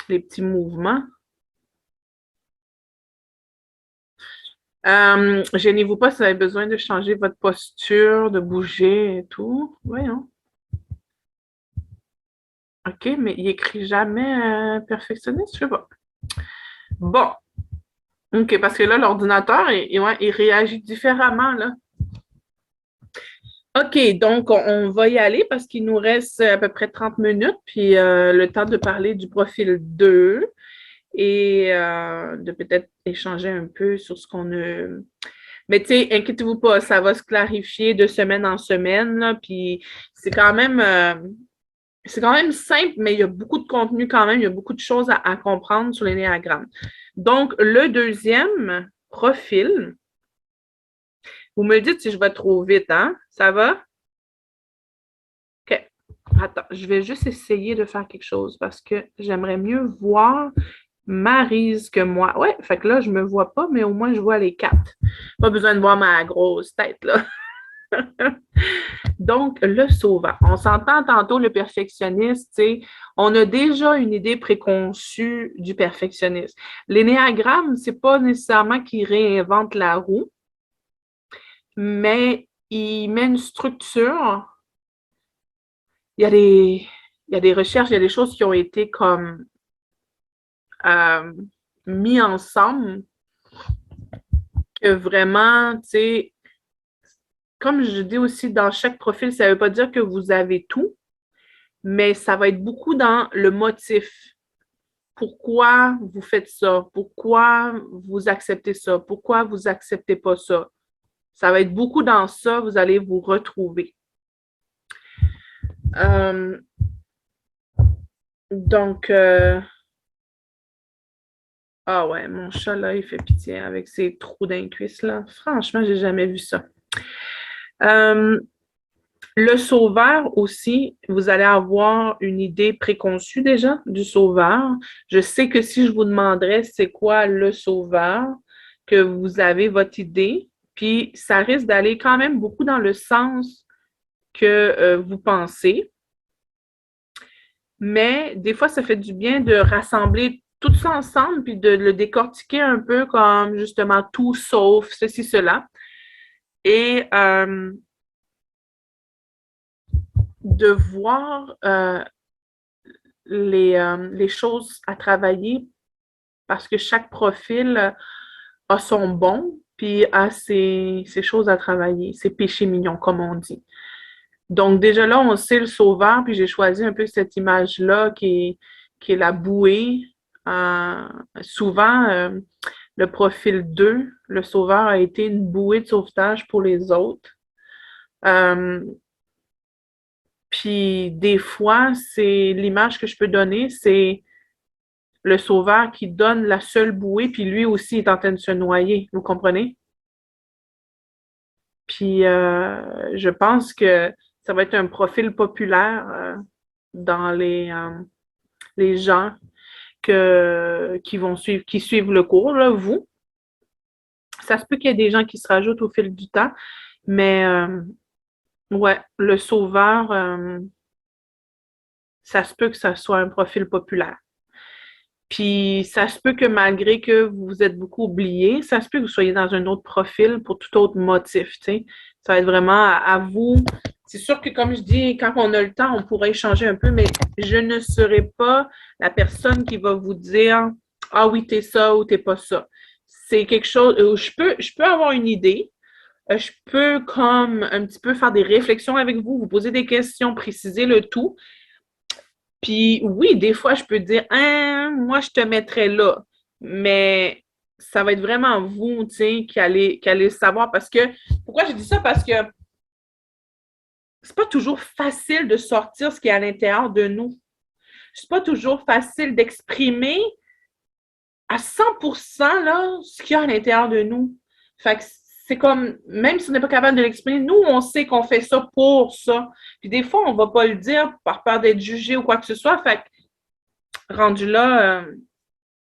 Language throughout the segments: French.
les petits mouvements. Gênez-vous pas si vous avez besoin de changer votre posture, de bouger et tout. Voyons. OK, mais il écrit jamais perfectionniste, je sais pas. Bon, OK, parce que là, l'ordinateur, ouais, il réagit différemment, là. OK, donc on va y aller parce qu'il nous reste à peu près 30 minutes, puis le temps de parler du profil 2 et de peut-être échanger un peu sur ce qu'on a. Mais tu sais, inquiétez-vous pas, ça va se clarifier de semaine en semaine, là, puis c'est quand même, c'est quand même simple, mais il y a beaucoup de contenu quand même, il y a beaucoup de choses à comprendre sur l'énéagramme. Donc, le deuxième profil, vous me dites si je vais trop vite, hein? Ça va? OK. Attends, je vais juste essayer de faire quelque chose parce que j'aimerais mieux voir Maryse que moi. Ouais, fait que là, je me vois pas, mais au moins, je vois les quatre. Pas besoin de voir ma grosse tête, là. Donc, le sauveur. On s'entend tantôt, le perfectionniste, tu sais, on a déjà une idée préconçue du perfectionniste. L'énéagramme, c'est pas nécessairement qu'il réinvente la roue, mais il met une structure. Il y a des, il y a des recherches, il y a des choses qui ont été comme euh, mis ensemble que vraiment, tu sais, comme je dis aussi, dans chaque profil, ça ne veut pas dire que vous avez tout, mais ça va être beaucoup dans le motif. Pourquoi vous faites ça? Pourquoi vous acceptez ça? Pourquoi vous acceptez pas ça? Ça va être beaucoup dans ça, vous allez vous retrouver. Euh, donc, ah ouais, mon chat là, il fait pitié avec ses trous d'un cuisse là. Franchement, j'ai jamais vu ça. Euh, le sauveur aussi, vous allez avoir une idée préconçue déjà du sauveur. Je sais que si je vous demanderais c'est quoi le sauveur, que vous avez votre idée, puis ça risque d'aller quand même beaucoup dans le sens que vous pensez. Mais des fois, ça fait du bien de rassembler tout ça ensemble, puis de le décortiquer un peu comme justement tout sauf ceci, cela. Et de voir les choses à travailler parce que chaque profil a son bon, puis a ses choses à travailler, ses péchés mignons, comme on dit. Donc, déjà là, on sait le sauveur, puis j'ai choisi un peu cette image-là qui est la bouée. Euh, souvent, le profil 2, le sauveur a été une bouée de sauvetage pour les autres. Euh, puis des fois, c'est l'image que je peux donner, c'est le sauveur qui donne la seule bouée, puis lui aussi est en train de se noyer. Vous comprenez? Puis je pense que ça va être un profil populaire dans les gens qui vont suivre, qui suivent le cours, là, vous. Ça se peut qu'il y ait des gens qui se rajoutent au fil du temps, mais ouais, le sauveur, ça se peut que ça soit un profil populaire. Puis ça se peut que malgré que vous vous êtes beaucoup oublié, ça se peut que vous soyez dans un autre profil pour tout autre motif, tu sais. Ça va être vraiment à vous. C'est sûr que, comme je dis, quand on a le temps, on pourrait échanger un peu, mais je ne serai pas la personne qui va vous dire ah oui, t'es ça ou t'es pas ça. C'est quelque chose où je peux avoir une idée, je peux comme un petit peu faire des réflexions avec vous, vous poser des questions, préciser le tout, puis oui, des fois, je peux dire, hein, moi, je te mettrais là. Mais ça va être vraiment vous, tu sais, qui allez le savoir. Parce que, pourquoi j'ai dit ça? Parce que c'est pas toujours facile de sortir ce qui est à l'intérieur de nous. C'est pas toujours facile d'exprimer à 100% là, ce qu'il y a à l'intérieur de nous. Fait que c'est comme, même si on n'est pas capable de l'exprimer, nous, on sait qu'on fait ça pour ça. Puis des fois, on va pas le dire par peur d'être jugé ou quoi que ce soit. Fait que rendu là,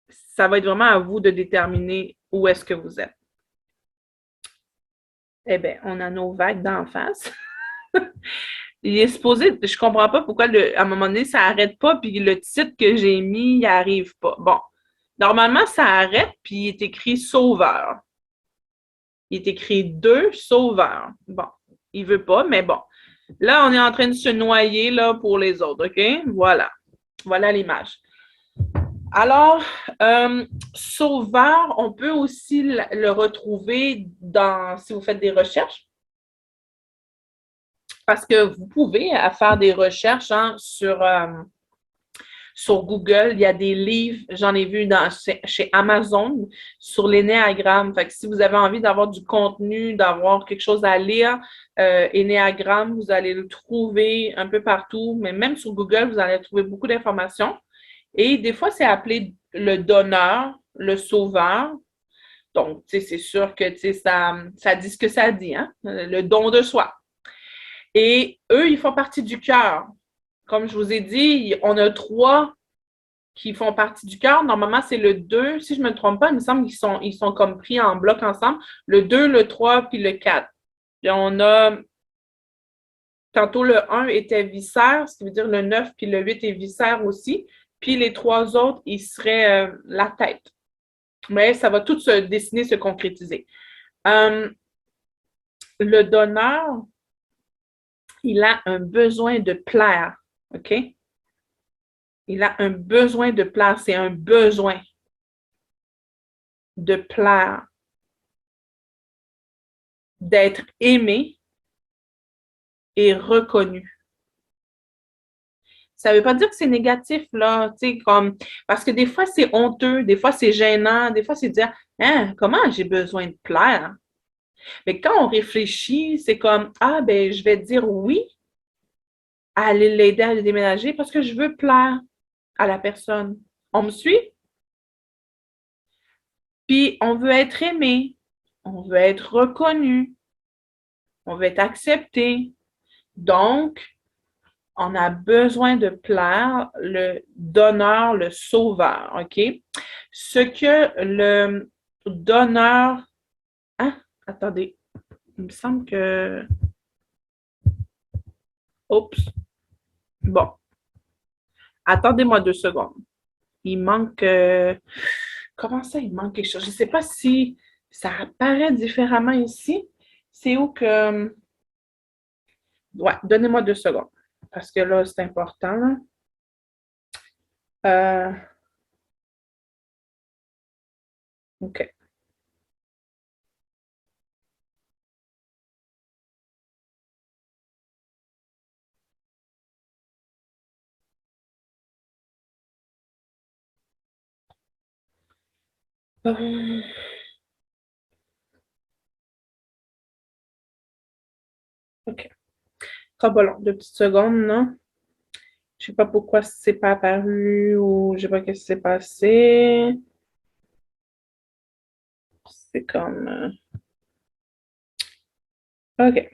ça va être vraiment à vous de déterminer où est-ce que vous êtes. Eh bien, on a nos vagues d'en face. Il est supposé, je comprends pas pourquoi à un moment donné, ça arrête pas, puis le titre que j'ai mis, il arrive pas. Bon. Normalement, ça arrête, puis il est écrit sauveur. Il est écrit 2 sauveurs. Bon. Il veut pas, mais bon. Là, on est en train de se noyer là pour les autres, OK? Voilà. Voilà l'image. Alors, sauveur, on peut aussi le retrouver si vous faites des recherches, parce que vous pouvez faire des recherches sur Google. Il y a des livres, j'en ai vu chez Amazon, sur l'énéagramme. Fait que si vous avez envie d'avoir du contenu, d'avoir quelque chose à lire, énéagramme, vous allez le trouver un peu partout, mais même sur Google, vous allez trouver beaucoup d'informations. Et des fois, c'est appelé le donneur, le sauveur. Donc, c'est sûr que ça dit ce que ça dit, hein? Le don de soi. Et eux, ils font partie du cœur. Comme je vous ai dit, on a 3 qui font partie du cœur. Normalement, c'est le 2. Si je ne me trompe pas, il me semble qu'ils sont comme pris en bloc ensemble. Le 2, le 3, puis le 4. Puis on a, tantôt le 1 était viscère, ce qui veut dire le 9, puis le 8 est viscère aussi. Puis les 3 autres, ils seraient la tête. Mais ça va tout se dessiner, se concrétiser. Le donneur, il a un besoin de plaire, OK? Il a un besoin de plaire, c'est un besoin de plaire, d'être aimé et reconnu. Ça ne veut pas dire que c'est négatif, là, tu sais, comme, parce que des fois, c'est honteux, des fois, c'est gênant, des fois, c'est dire, hein, comment j'ai besoin de plaire? Mais quand on réfléchit, c'est comme, ah, ben, je vais dire oui à aller l'aider à le déménager parce que je veux plaire à la personne. On me suit? Puis, on veut être aimé, on veut être reconnu, on veut être accepté. Donc, on a besoin de plaire le donneur, le sauveur, OK? Ce que le donneur... Ah, attendez, il me semble que... Oups. Bon, attendez-moi 2 secondes. Il manque... Comment ça, il manque quelque chose? Je ne sais pas si ça apparaît différemment ici. C'est où que... Ouais, donnez-moi 2 secondes. Parce que là, c'est important. Là. Euh, OK. Euh, OK. Très bon, 2 petites secondes, non? Je sais pas pourquoi c'est pas apparu ou je sais pas qu'est-ce qui s'est passé. C'est comme... OK.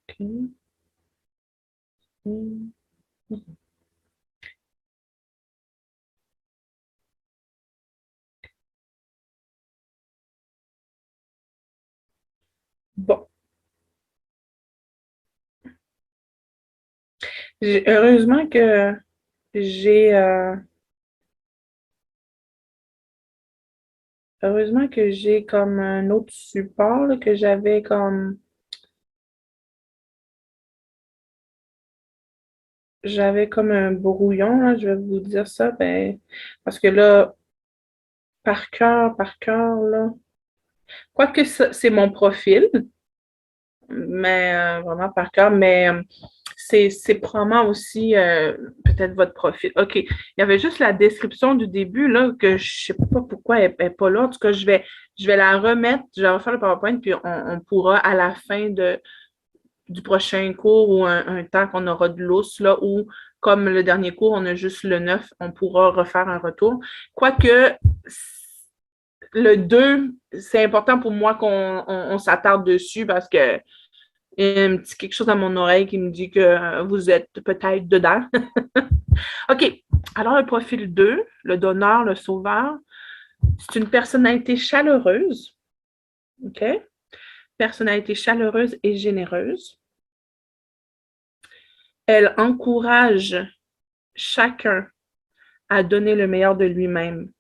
OK. Bon. Heureusement que j'ai... heureusement que j'ai comme un autre support là, que j'avais comme... J'avais comme un brouillon, là, je vais vous dire ça, ben, parce que là, par cœur, là, quoique c'est mon profil, mais vraiment par cœur, mais c'est probablement aussi peut-être votre profil. OK. Il y avait juste la description du début, là, que je ne sais pas pourquoi elle n'est pas là. En tout cas, je vais la remettre, je vais refaire le PowerPoint, puis on pourra à la fin du prochain cours ou un temps qu'on aura de lousse, là, ou comme le dernier cours, on a juste le 9, on pourra refaire un retour. Quoique, le 2, c'est important pour moi qu'on s'attarde dessus parce que il y a un petit quelque chose dans mon oreille qui me dit que vous êtes peut-être dedans. OK. Alors, le profil 2, le donneur, le sauveur. C'est une personnalité chaleureuse, OK? Personnalité chaleureuse et généreuse. Elle encourage chacun à donner le meilleur de lui-même.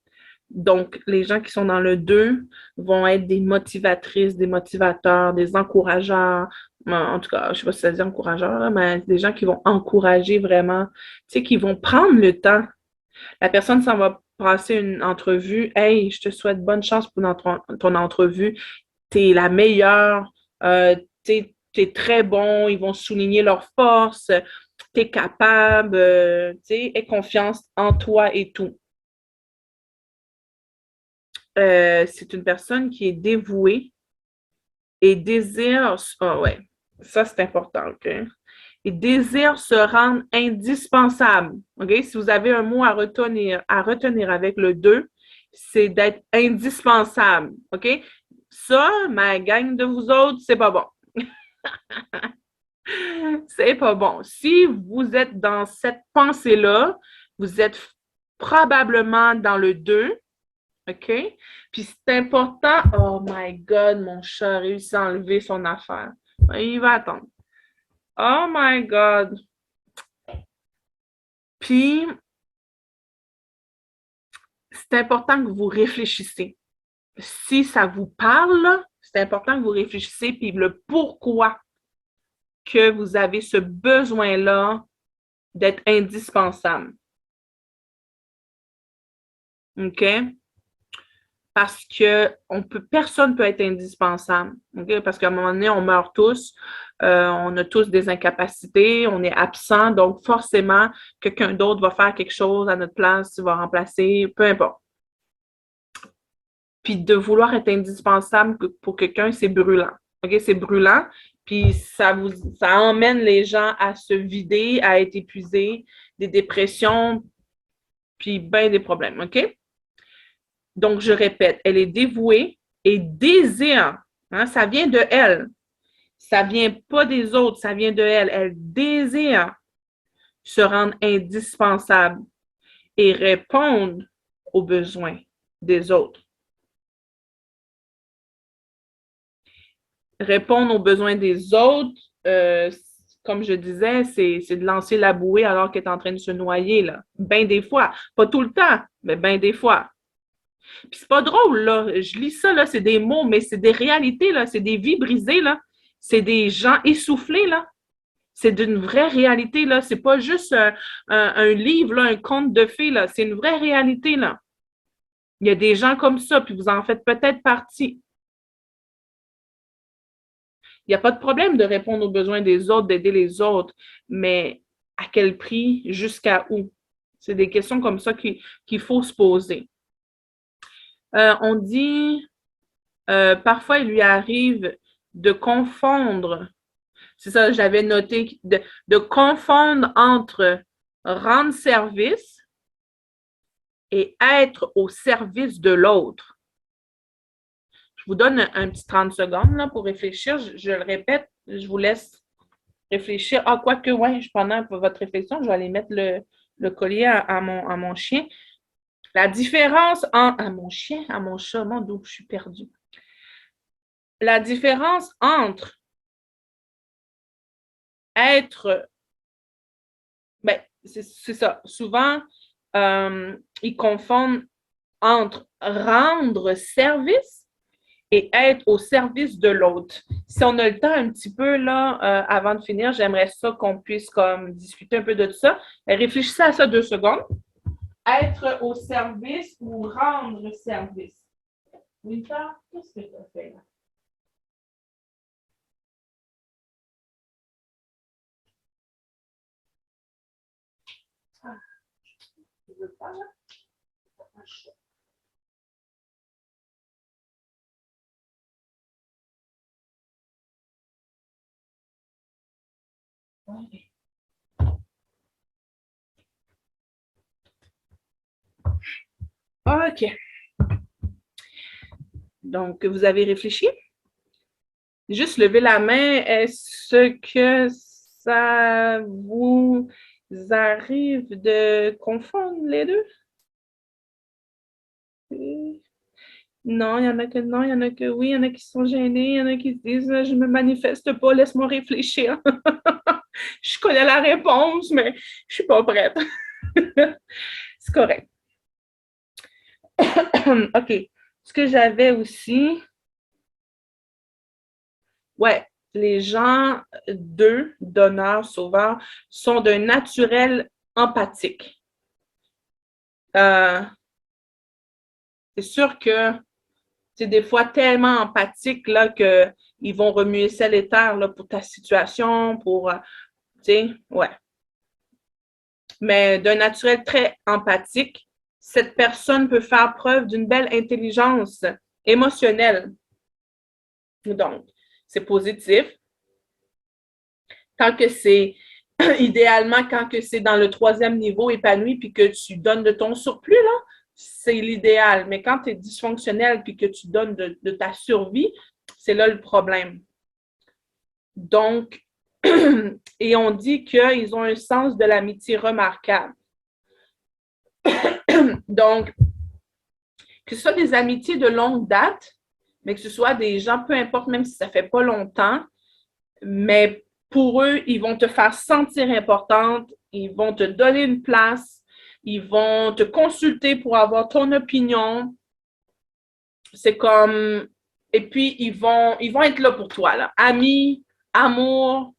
Donc, les gens qui sont dans le 2 vont être des motivatrices, des motivateurs, des encourageurs. En tout cas, je ne sais pas si ça dit encourageurs, mais des gens qui vont encourager vraiment, tu sais, qui vont prendre le temps. La personne s'en va passer une entrevue. Hey, je te souhaite bonne chance pour ton entrevue. Tu es la meilleure. Tu es très bon. Ils vont souligner leurs forces. Tu es capable. Tu sais, aie confiance en toi et tout. C'est une personne qui est dévouée et désire, ouais, ça c'est important, OK? Et désire se rendre indispensable, OK? Si vous avez un mot à retenir avec le 2, c'est d'être indispensable, OK? Ça, ma gang de vous autres, c'est pas bon. C'est pas bon. Si vous êtes dans cette pensée-là, vous êtes probablement dans le 2. OK? Puis c'est important. Oh my God, mon chat a réussi à enlever son affaire. Il va attendre. Oh my God. Puis c'est important que vous réfléchissez. Si ça vous parle, c'est important que vous réfléchissez puis le pourquoi que vous avez ce besoin-là d'être indispensable. OK? Parce que personne ne peut être indispensable. Okay? Parce qu'à un moment donné, on meurt tous, on a tous des incapacités, on est absent, donc forcément, quelqu'un d'autre va faire quelque chose à notre place, va remplacer, peu importe. Puis de vouloir être indispensable pour quelqu'un, c'est brûlant. Okay? C'est brûlant, puis ça emmène les gens à se vider, à être épuisés, des dépressions, puis bien des problèmes. OK? Donc, je répète, elle est dévouée et désire, hein, ça vient de elle. Ça vient pas des autres, ça vient de elle. Elle désire se rendre indispensable et répondre aux besoins des autres. Répondre aux besoins des autres, comme je disais, c'est de lancer la bouée alors qu'elle est en train de se noyer, là. Ben des fois. Pas tout le temps, mais ben des fois. Puis c'est pas drôle, là. Je lis ça, là, c'est des mots, mais c'est des réalités, là. C'est des vies brisées, là. C'est des gens essoufflés, là. C'est d'une vraie réalité, là. C'est pas juste un livre, là, un conte de fées, là. C'est une vraie réalité, là. Il y a des gens comme ça, puis vous en faites peut-être partie. Il n'y a pas de problème de répondre aux besoins des autres, d'aider les autres, mais à quel prix, jusqu'à où? C'est des questions comme ça qu'il faut se poser. On dit, parfois, il lui arrive de confondre, c'est ça, j'avais noté, de confondre entre rendre service et être au service de l'autre. Je vous donne un petit 30 secondes là, pour réfléchir. Je le répète, je vous laisse réfléchir. Ah, quoique, ouais, pendant votre réflexion, je vais aller mettre le collier à mon chien. La différence entre... À mon chien, à mon chat, mon dos, je suis perdue. La différence entre être... Ben, c'est ça. Souvent, ils confondent entre rendre service et être au service de l'autre. Si on a le temps un petit peu, là, avant de finir, j'aimerais ça qu'on puisse comme discuter un peu de ça. Réfléchissez à ça 2 secondes. Être au service ou rendre service. Winter, qu'est-ce que tu as fait là? Ah, tu veux pas là? Ouais. OK. Donc, vous avez réfléchi? Juste lever la main. Est-ce que ça vous arrive de confondre les deux? Non, il y en a que non, il y en a que oui, il y en a qui sont gênés, il y en a qui se disent, je me manifeste pas, laisse-moi réfléchir. Je connais la réponse, mais je suis pas prête. C'est correct. OK. Ce que j'avais aussi, ouais, les gens d'eux, donneurs, sauveurs, sont d'un naturel empathique. Euh, c'est sûr que c'est des fois tellement empathique là, qu'ils vont remuer ciel et terre là, pour ta situation, pour, tu sais, ouais. Mais d'un naturel très empathique, cette personne peut faire preuve d'une belle intelligence émotionnelle. Donc, c'est positif. Quand que c'est, idéalement, quand que c'est dans le troisième niveau épanoui, puis que tu donnes de ton surplus, là, c'est l'idéal. Mais quand tu es dysfonctionnel, puis que tu donnes de ta survie, c'est là le problème. Donc, et on dit qu'ils ont un sens de l'amitié remarquable. Donc, que ce soit des amitiés de longue date, mais que ce soit des gens, peu importe, même si ça fait pas longtemps, mais pour eux, ils vont te faire sentir importante, ils vont te donner une place, ils vont te consulter pour avoir ton opinion. C'est comme, et puis ils vont être là pour toi, là. Amis, amour,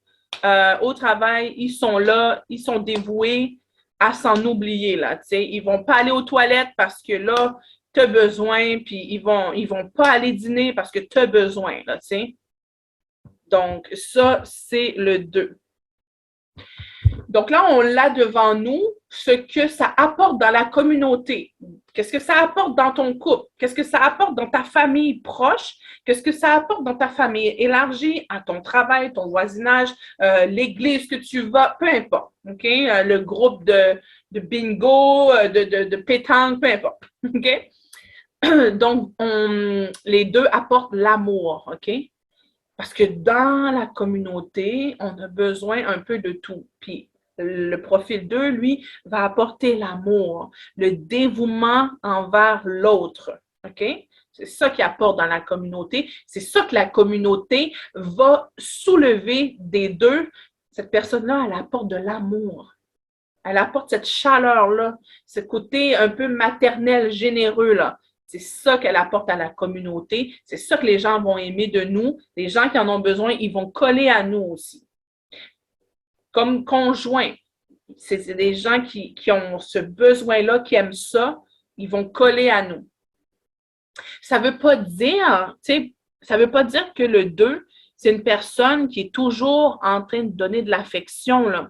au travail, ils sont là, ils sont dévoués à s'en oublier, là, tu sais. Ils vont pas aller aux toilettes parce que là, tu as besoin, puis ils vont pas aller dîner parce que tu as besoin, là, tu sais. Donc, ça, c'est le 2. Donc là, on l'a devant nous, ce que ça apporte dans la communauté. Qu'est-ce que ça apporte dans ton couple? Qu'est-ce que ça apporte dans ta famille proche? Qu'est-ce que ça apporte dans ta famille élargie, à ton travail, ton voisinage, l'église que tu vas, peu importe. OK? Le groupe de bingo, de pétanque, peu importe. OK? Donc, les deux apportent l'amour. OK? Parce que dans la communauté, on a besoin un peu de tout. Puis le profil 2, lui, va apporter l'amour, le dévouement envers l'autre. OK? C'est ça qu'il apporte dans la communauté. C'est ça que la communauté va soulever des deux. Cette personne-là, elle apporte de l'amour. Elle apporte cette chaleur-là, ce côté un peu maternel, généreux, là. C'est ça qu'elle apporte à la communauté. C'est ça que les gens vont aimer de nous. Les gens qui en ont besoin, ils vont coller à nous aussi. Comme conjoint, c'est des gens qui ont ce besoin-là, qui aiment ça, ils vont coller à nous. Ça ne veut pas dire, tu sais, ça veut pas dire que le 2, c'est une personne qui est toujours en train de donner de l'affection, là.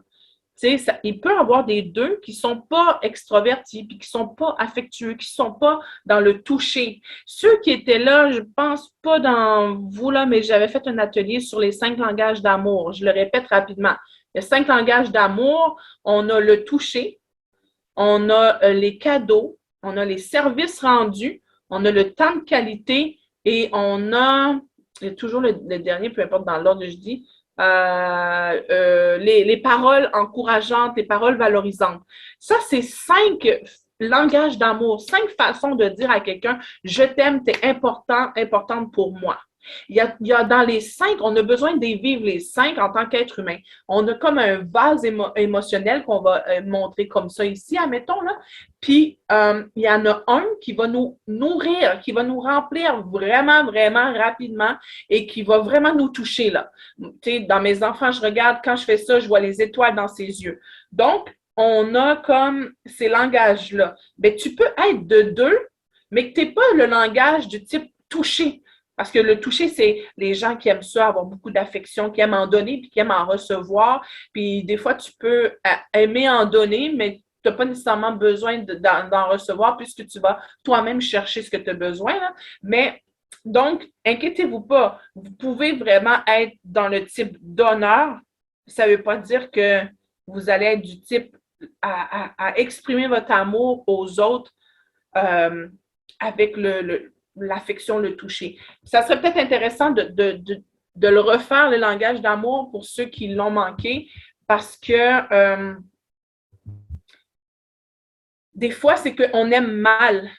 Ça, il peut y avoir des deux qui ne sont pas extrovertis, puis qui ne sont pas affectueux, qui ne sont pas dans le toucher. Ceux qui étaient là, je ne pense pas dans vous, là, mais j'avais fait un atelier sur les 5 langages d'amour. Je le répète rapidement. Il y a 5 langages d'amour. On a le toucher, on a les cadeaux, on a les services rendus, on a le temps de qualité et on a, et toujours le dernier, peu importe dans l'ordre que je dis, les paroles encourageantes, les paroles valorisantes. Ça, c'est 5 langages d'amour, 5 façons de dire à quelqu'un, je t'aime, tu es important, importante pour moi. Il y a dans les 5, on a besoin de vivre les 5 en tant qu'être humain. On a comme un vase émotionnel qu'on va montrer comme ça ici, admettons, là. Puis, il y en a un qui va nous nourrir, qui va nous remplir vraiment, vraiment rapidement et qui va vraiment nous toucher, là. Tu sais, dans mes enfants, je regarde, quand je fais ça, je vois les étoiles dans ses yeux. Donc, on a comme ces langages-là. Mais tu peux être de deux, mais que tu n'es pas le langage du type touché. Parce que le toucher, c'est les gens qui aiment ça, avoir beaucoup d'affection, qui aiment en donner, puis qui aiment en recevoir. Puis des fois, tu peux aimer en donner, mais tu n'as pas nécessairement besoin d'en recevoir puisque tu vas toi-même chercher ce que tu as besoin. Là. Mais donc, inquiétez-vous pas. Vous pouvez vraiment être dans le type donneur. Ça ne veut pas dire que vous allez être du type à exprimer votre amour aux autres euh, avec l'affection, le toucher. Ça serait peut-être intéressant de le refaire, le langage d'amour, pour ceux qui l'ont manqué, parce que des fois, c'est qu'on aime mal.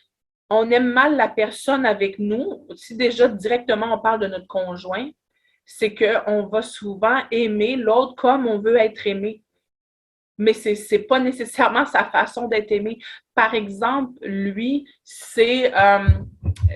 on aime mal la personne avec nous, si déjà directement on parle de notre conjoint, c'est qu'on va souvent aimer l'autre comme on veut être aimé. Mais c'est pas nécessairement sa façon d'être aimé. Par exemple, lui, c'est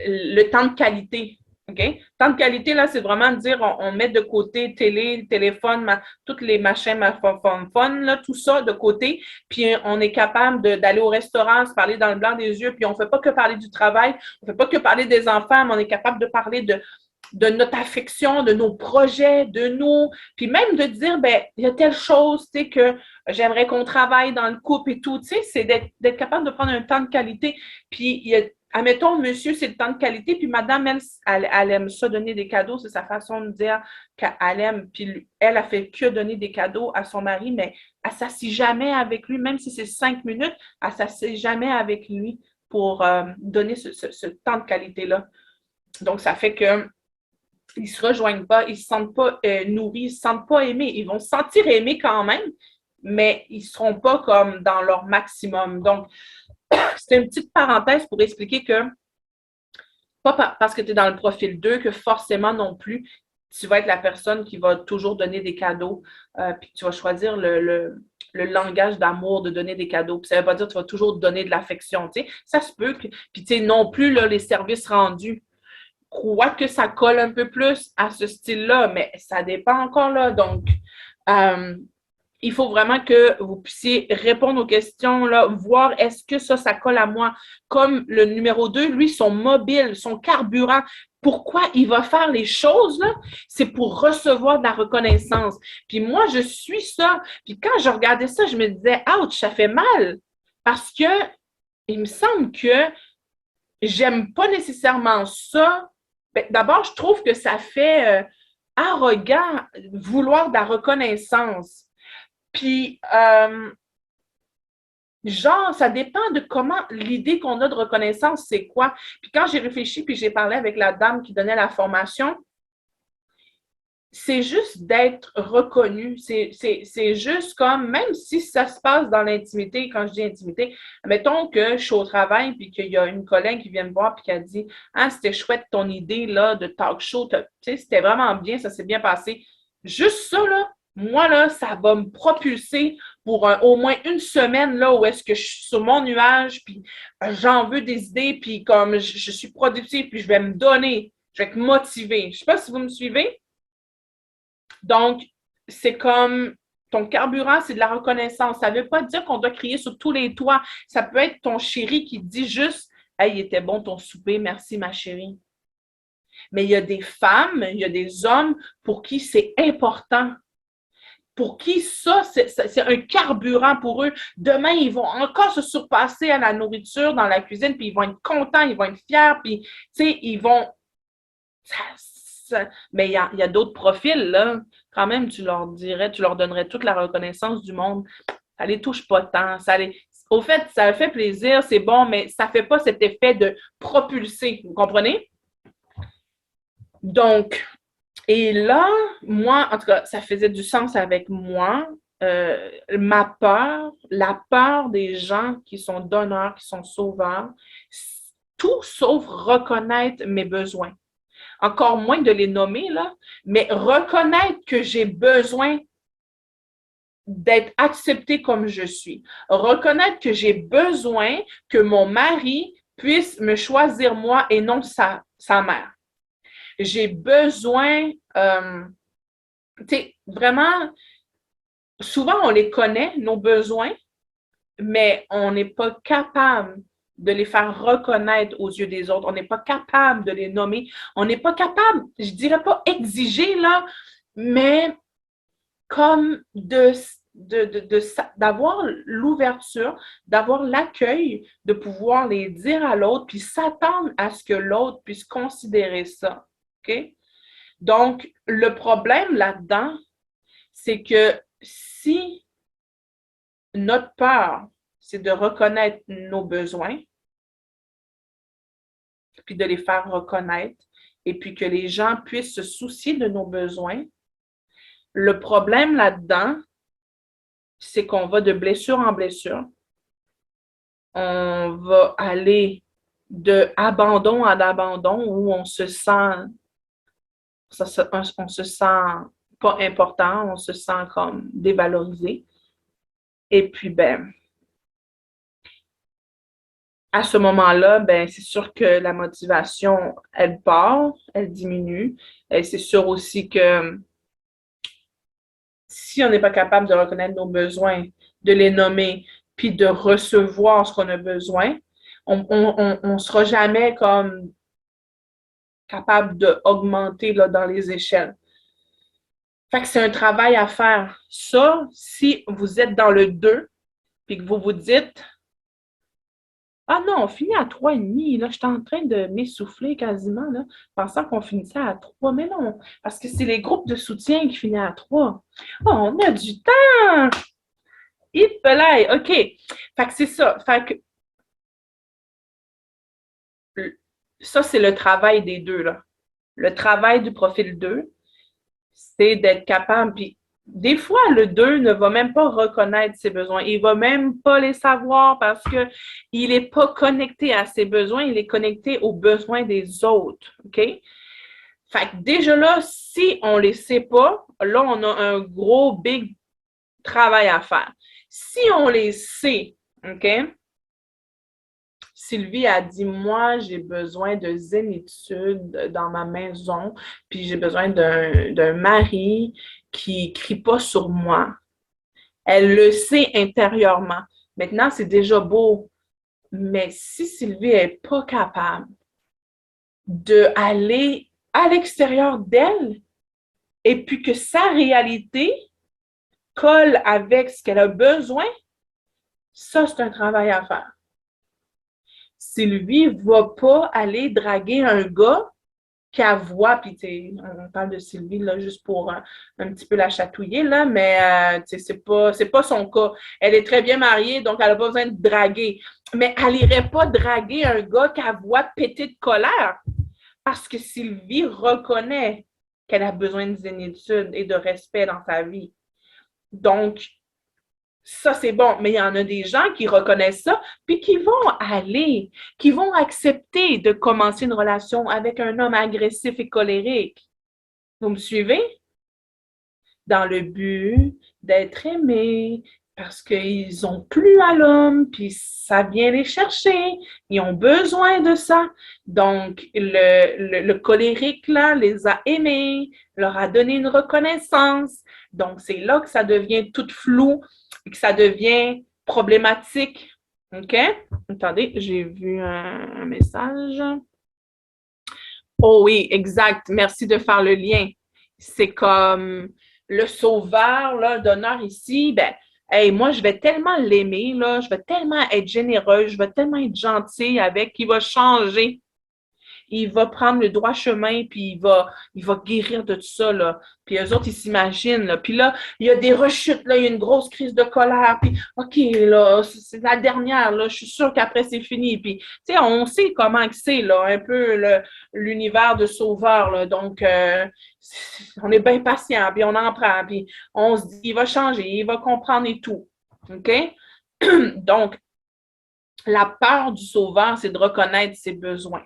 le temps de qualité. OK? Temps de qualité, là, c'est vraiment dire on met de côté télé, téléphone, toutes les machins, là, tout ça de côté. Puis on est capable d'aller au restaurant, se parler dans le blanc des yeux. Puis on fait pas que parler du travail, on fait pas que parler des enfants, mais on est capable de parler de notre affection, de nos projets, de nous, puis même de dire, ben, il y a telle chose, tu sais, que j'aimerais qu'on travaille dans le couple et tout, tu sais, c'est d'être capable de prendre un temps de qualité. Puis, admettons, monsieur, c'est le temps de qualité, puis madame, elle aime ça, donner des cadeaux, c'est sa façon de dire qu'elle aime, puis elle a fait que donner des cadeaux à son mari, mais elle ne s'assied jamais avec lui, même si c'est 5 minutes, elle ne s'assied jamais avec lui pour donner ce temps de qualité-là. Donc, ça fait que ils se rejoignent pas, ils se sentent pas nourris, ils se sentent pas aimés. Ils vont se sentir aimés quand même, mais ils seront pas comme dans leur maximum. Donc, c'est une petite parenthèse pour expliquer que, pas parce que tu es dans le profil 2 que forcément non plus, tu vas être la personne qui va toujours donner des cadeaux, puis tu vas choisir le langage d'amour de donner des cadeaux. Puis ça ne veut pas dire que tu vas toujours donner de l'affection, tu sais. Ça se peut que, puis tu sais, non plus, là, les services rendus crois que ça colle un peu plus à ce style-là, mais ça dépend encore là. Donc, euh, il faut vraiment que vous puissiez répondre aux questions, là, voir est-ce que ça colle à moi. Comme le numéro 2, lui, son mobile, son carburant, pourquoi il va faire les choses, là? C'est pour recevoir de la reconnaissance. Puis moi, je suis ça. Puis quand je regardais ça, je me disais, ouch, ça fait mal. Parce que il me semble que j'aime pas nécessairement ça. D'abord, je trouve que ça fait arrogant vouloir de la reconnaissance. Puis, genre, ça dépend de comment l'idée qu'on a de reconnaissance, c'est quoi. Puis quand j'ai réfléchi, puis j'ai parlé avec la dame qui donnait la formation, c'est juste d'être reconnu. C'est juste comme, même si ça se passe dans l'intimité, quand je dis intimité, mettons que je suis au travail puis qu'il y a une collègue qui vient me voir puis qui a dit ah, c'était chouette ton idée là, de talk show, tu sais, c'était vraiment bien, ça s'est bien passé. Juste ça, là, moi, là, ça va me propulser pour au moins une semaine là, où est-ce que je suis sur mon nuage, puis j'en veux des idées, puis comme je suis productive, puis je vais me donner, je vais être motivée. Je ne sais pas si vous me suivez. Donc, c'est comme ton carburant, c'est de la reconnaissance. Ça ne veut pas dire qu'on doit crier sur tous les toits. Ça peut être ton chéri qui dit juste hey, il était bon ton souper, merci ma chérie. Mais il y a des femmes, il y a des hommes pour qui c'est important. Pour qui ça, c'est un carburant pour eux. Demain, ils vont encore se surpasser à la nourriture dans la cuisine, puis ils vont être contents, ils vont être fiers, puis, tu sais, ils vont. Mais il y a d'autres profils, là. Quand même, tu leur dirais, tu leur donnerais toute la reconnaissance du monde. Ça les touche pas tant. Au fait, ça fait plaisir, c'est bon, mais ça fait pas cet effet de propulser. Vous comprenez? Donc, et là, moi, en tout cas, ça faisait du sens avec moi. Ma peur, la peur des gens qui sont donneurs, qui sont sauveurs, tout sauf reconnaître mes besoins. Encore moins de les nommer, là, mais reconnaître que j'ai besoin d'être acceptée comme je suis. Reconnaître que j'ai besoin que mon mari puisse me choisir moi et non sa mère. J'ai besoin, tu sais, vraiment, souvent on les connaît, nos besoins, mais on n'est pas capable de les faire reconnaître aux yeux des autres. On n'est pas capable de les nommer. On n'est pas capable, je dirais pas exiger, là, mais comme d'avoir l'ouverture, d'avoir l'accueil, de pouvoir les dire à l'autre, puis s'attendre à ce que l'autre puisse considérer ça. OK? Donc, le problème là-dedans, c'est que si notre peur, c'est de reconnaître nos besoins, puis de les faire reconnaître, et puis que les gens puissent se soucier de nos besoins, le problème là-dedans, c'est qu'on va de blessure en blessure. On va aller de abandon à abandon où on se sent pas important, on se sent comme dévalorisé. Et puis, ben, à ce moment-là, ben, c'est sûr que la motivation, elle part, elle diminue. Et c'est sûr aussi que si on n'est pas capable de reconnaître nos besoins, de les nommer, puis de recevoir ce qu'on a besoin, on sera jamais comme capable d'augmenter là, dans les échelles. Fait que c'est un travail à faire. Ça, si vous êtes dans le 2, puis que vous vous dites, ah non, on finit à 3,5. Là, je suis en train de m'essouffler quasiment, là, pensant qu'on finissait à 3. Mais non, parce que c'est les groupes de soutien qui finissent à 3. Oh, on a du temps! Il fallait, OK. Fait que c'est ça. Fait que ça, c'est le travail des deux, là. Le travail du profil 2, c'est d'être capable. Puis des fois, le 2 ne va même pas reconnaître ses besoins. Il va même pas les savoir parce que il n'est pas connecté à ses besoins, il est connecté aux besoins des autres. OK? Fait que déjà là, si on les sait pas, là, on a un gros, big travail à faire. Si on les sait, OK? Sylvie a dit, moi, j'ai besoin de zénitude dans ma maison, puis j'ai besoin d'un mari qui crie pas sur moi. Elle le sait intérieurement. Maintenant, c'est déjà beau. Mais si Sylvie est pas capable d'aller à l'extérieur d'elle et puis que sa réalité colle avec ce qu'elle a besoin, ça, c'est un travail à faire. Sylvie ne va pas aller draguer un gars qu'elle voit, puis on parle de Sylvie là, juste pour un petit peu la chatouiller, là, mais c'est pas son cas. Elle est très bien mariée, donc elle n'a pas besoin de draguer. Mais elle n'irait pas draguer un gars qu'elle voit péter de colère parce que Sylvie reconnaît qu'elle a besoin de zénitude et de respect dans sa vie. Donc, ça, c'est bon. Mais il y en a des gens qui reconnaissent ça, puis qui vont aller, qui vont accepter de commencer une relation avec un homme agressif et colérique. Vous me suivez? Dans le but d'être aimés, parce qu'ils ont plu à l'homme, puis ça vient les chercher. Ils ont besoin de ça. Donc, le colérique, là, les a aimés, leur a donné une reconnaissance. Donc, c'est là que ça devient tout flou et que ça devient problématique. OK? Attendez, j'ai vu un message. Oh oui, exact. Merci de faire le lien. C'est comme le sauveur, là, le donneur ici, ben, hey, moi, je vais tellement l'aimer, là, je vais tellement être généreuse, je vais tellement être gentille avec, qu'il va changer. Il va prendre le droit chemin, puis il va guérir de tout ça, là. Puis eux autres, ils s'imaginent, là. Puis là, il y a des rechutes, là, il y a une grosse crise de colère, puis OK, là, c'est la dernière, là, je suis sûre qu'après, c'est fini. Puis, tu sais, on sait comment que c'est, là, un peu l'univers de sauveur, là. Donc, on est bien patient, puis on en prend, puis on se dit, il va changer, il va comprendre et tout. OK? Donc, la peur du sauveur, c'est de reconnaître ses besoins.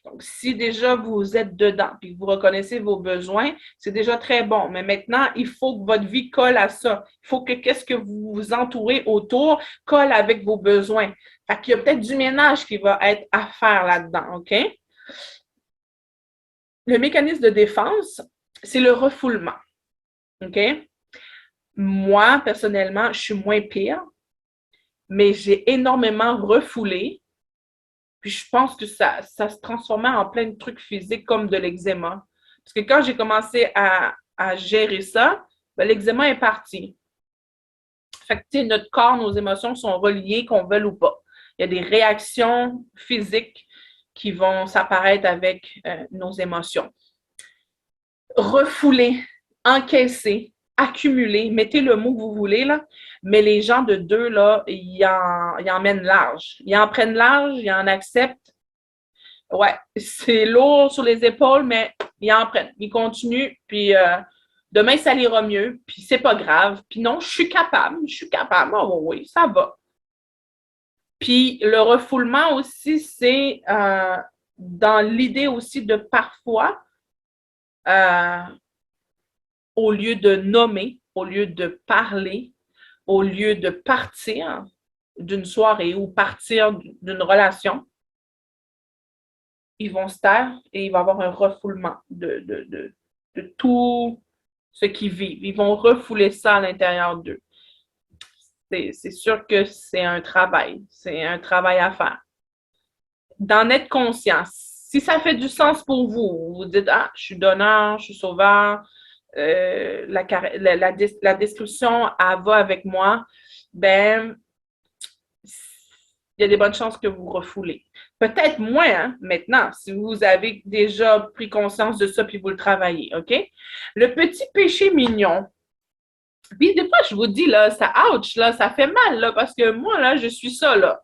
Donc, si déjà vous êtes dedans et que vous reconnaissez vos besoins, c'est déjà très bon. Mais maintenant, il faut que votre vie colle à ça. Il faut que qu'est-ce que vous vous entourez autour colle avec vos besoins. Fait qu'il y a peut-être du ménage qui va être à faire là-dedans, OK? Le mécanisme de défense, c'est le refoulement, OK? Moi, personnellement, je suis moins pire, mais j'ai énormément refoulé. Puis je pense que ça se transformait en plein de trucs physiques comme de l'eczéma. Parce que quand j'ai commencé à gérer ça, ben, l'eczéma est parti. Fait que, tu sais, notre corps, nos émotions sont reliées, qu'on veuille ou pas. Il y a des réactions physiques qui vont s'apparaître avec nos émotions. Refouler, encaisser, accumuler, mettez le mot que vous voulez, là, mais les gens de 2, là, ils en mènent large. Ils en prennent large, ils en acceptent. Ouais, c'est lourd sur les épaules, mais ils en prennent. Ils continuent, puis demain, ça ira mieux, puis c'est pas grave. Puis non, je suis capable. Oh oui, ça va. Puis le refoulement aussi, c'est dans l'idée aussi de parfois, euh, au lieu de nommer, au lieu de parler, au lieu de partir d'une soirée ou partir d'une relation, ils vont se taire et il va y avoir un refoulement de tout ce qu'ils vivent. Ils vont refouler ça à l'intérieur d'eux. C'est sûr que c'est un travail à faire. D'en être conscient. Si ça fait du sens pour vous, vous dites, ah, je suis donneur, je suis sauveur, la description, elle va avec moi, ben, il y a des bonnes chances que vous refoulez. Peut-être moins hein, maintenant, si vous avez déjà pris conscience de ça puis vous le travaillez, OK? Le petit péché mignon. Puis des fois, je vous dis, là, ça ouch, là, ça fait mal, là, parce que moi, là, je suis ça, là.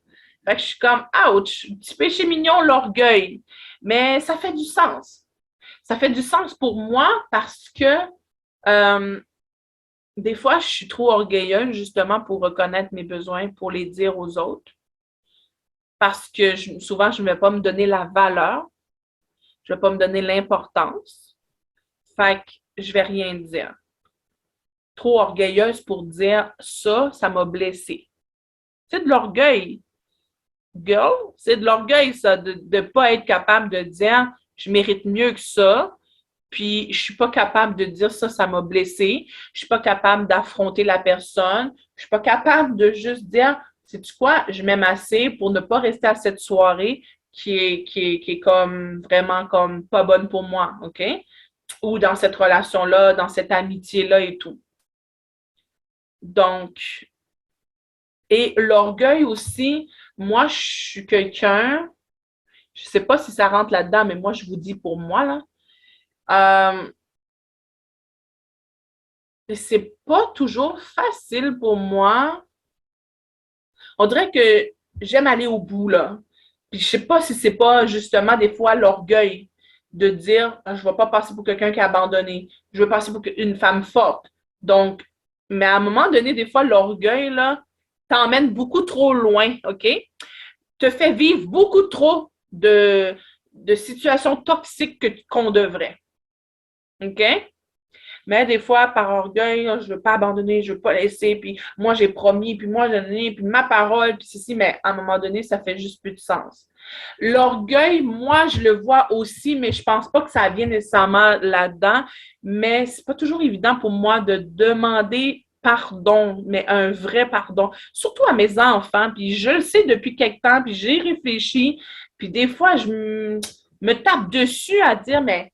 Fait que je suis comme, ouch, petit péché mignon, l'orgueil. Mais ça fait du sens. Ça fait du sens pour moi parce que euh, des fois, je suis trop orgueilleuse justement pour reconnaître mes besoins, pour les dire aux autres. Parce que souvent, je ne vais pas me donner la valeur, je ne vais pas me donner l'importance. Fait que je ne vais rien dire. Trop orgueilleuse pour dire ça, ça m'a blessée. C'est de l'orgueil. Girl, c'est de l'orgueil, ça, de ne pas être capable de dire je mérite mieux que ça, puis je suis pas capable de dire ça, ça m'a blessé, je suis pas capable d'affronter la personne, je suis pas capable de juste dire, sais-tu quoi, je m'aime assez pour ne pas rester à cette soirée qui est comme vraiment comme pas bonne pour moi, OK? Ou dans cette relation-là, dans cette amitié-là et tout. Donc, et l'orgueil aussi, moi, je suis quelqu'un, je sais pas si ça rentre là-dedans, mais moi, je vous dis pour moi, là, euh, c'est pas toujours facile pour moi. On dirait que j'aime aller au bout, là. Puis je sais pas si c'est pas justement des fois l'orgueil de dire ah, je vais pas passer pour quelqu'un qui a abandonné. Je veux passer pour une femme forte. Donc, mais à un moment donné, des fois, l'orgueil, là, t'emmène beaucoup trop loin, OK? Te fait vivre beaucoup trop de situations toxiques qu'on devrait. OK? Mais des fois, par orgueil, je veux pas abandonner, je veux pas laisser, puis moi j'ai promis, puis moi j'ai donné, puis ma parole, puis ceci, mais à un moment donné, ça fait juste plus de sens. L'orgueil, moi, je le vois aussi, mais je pense pas que ça vienne nécessairement là-dedans, mais c'est pas toujours évident pour moi de demander pardon, mais un vrai pardon, surtout à mes enfants, puis je le sais depuis quelque temps, puis j'ai réfléchi, puis des fois, me tape dessus à dire, mais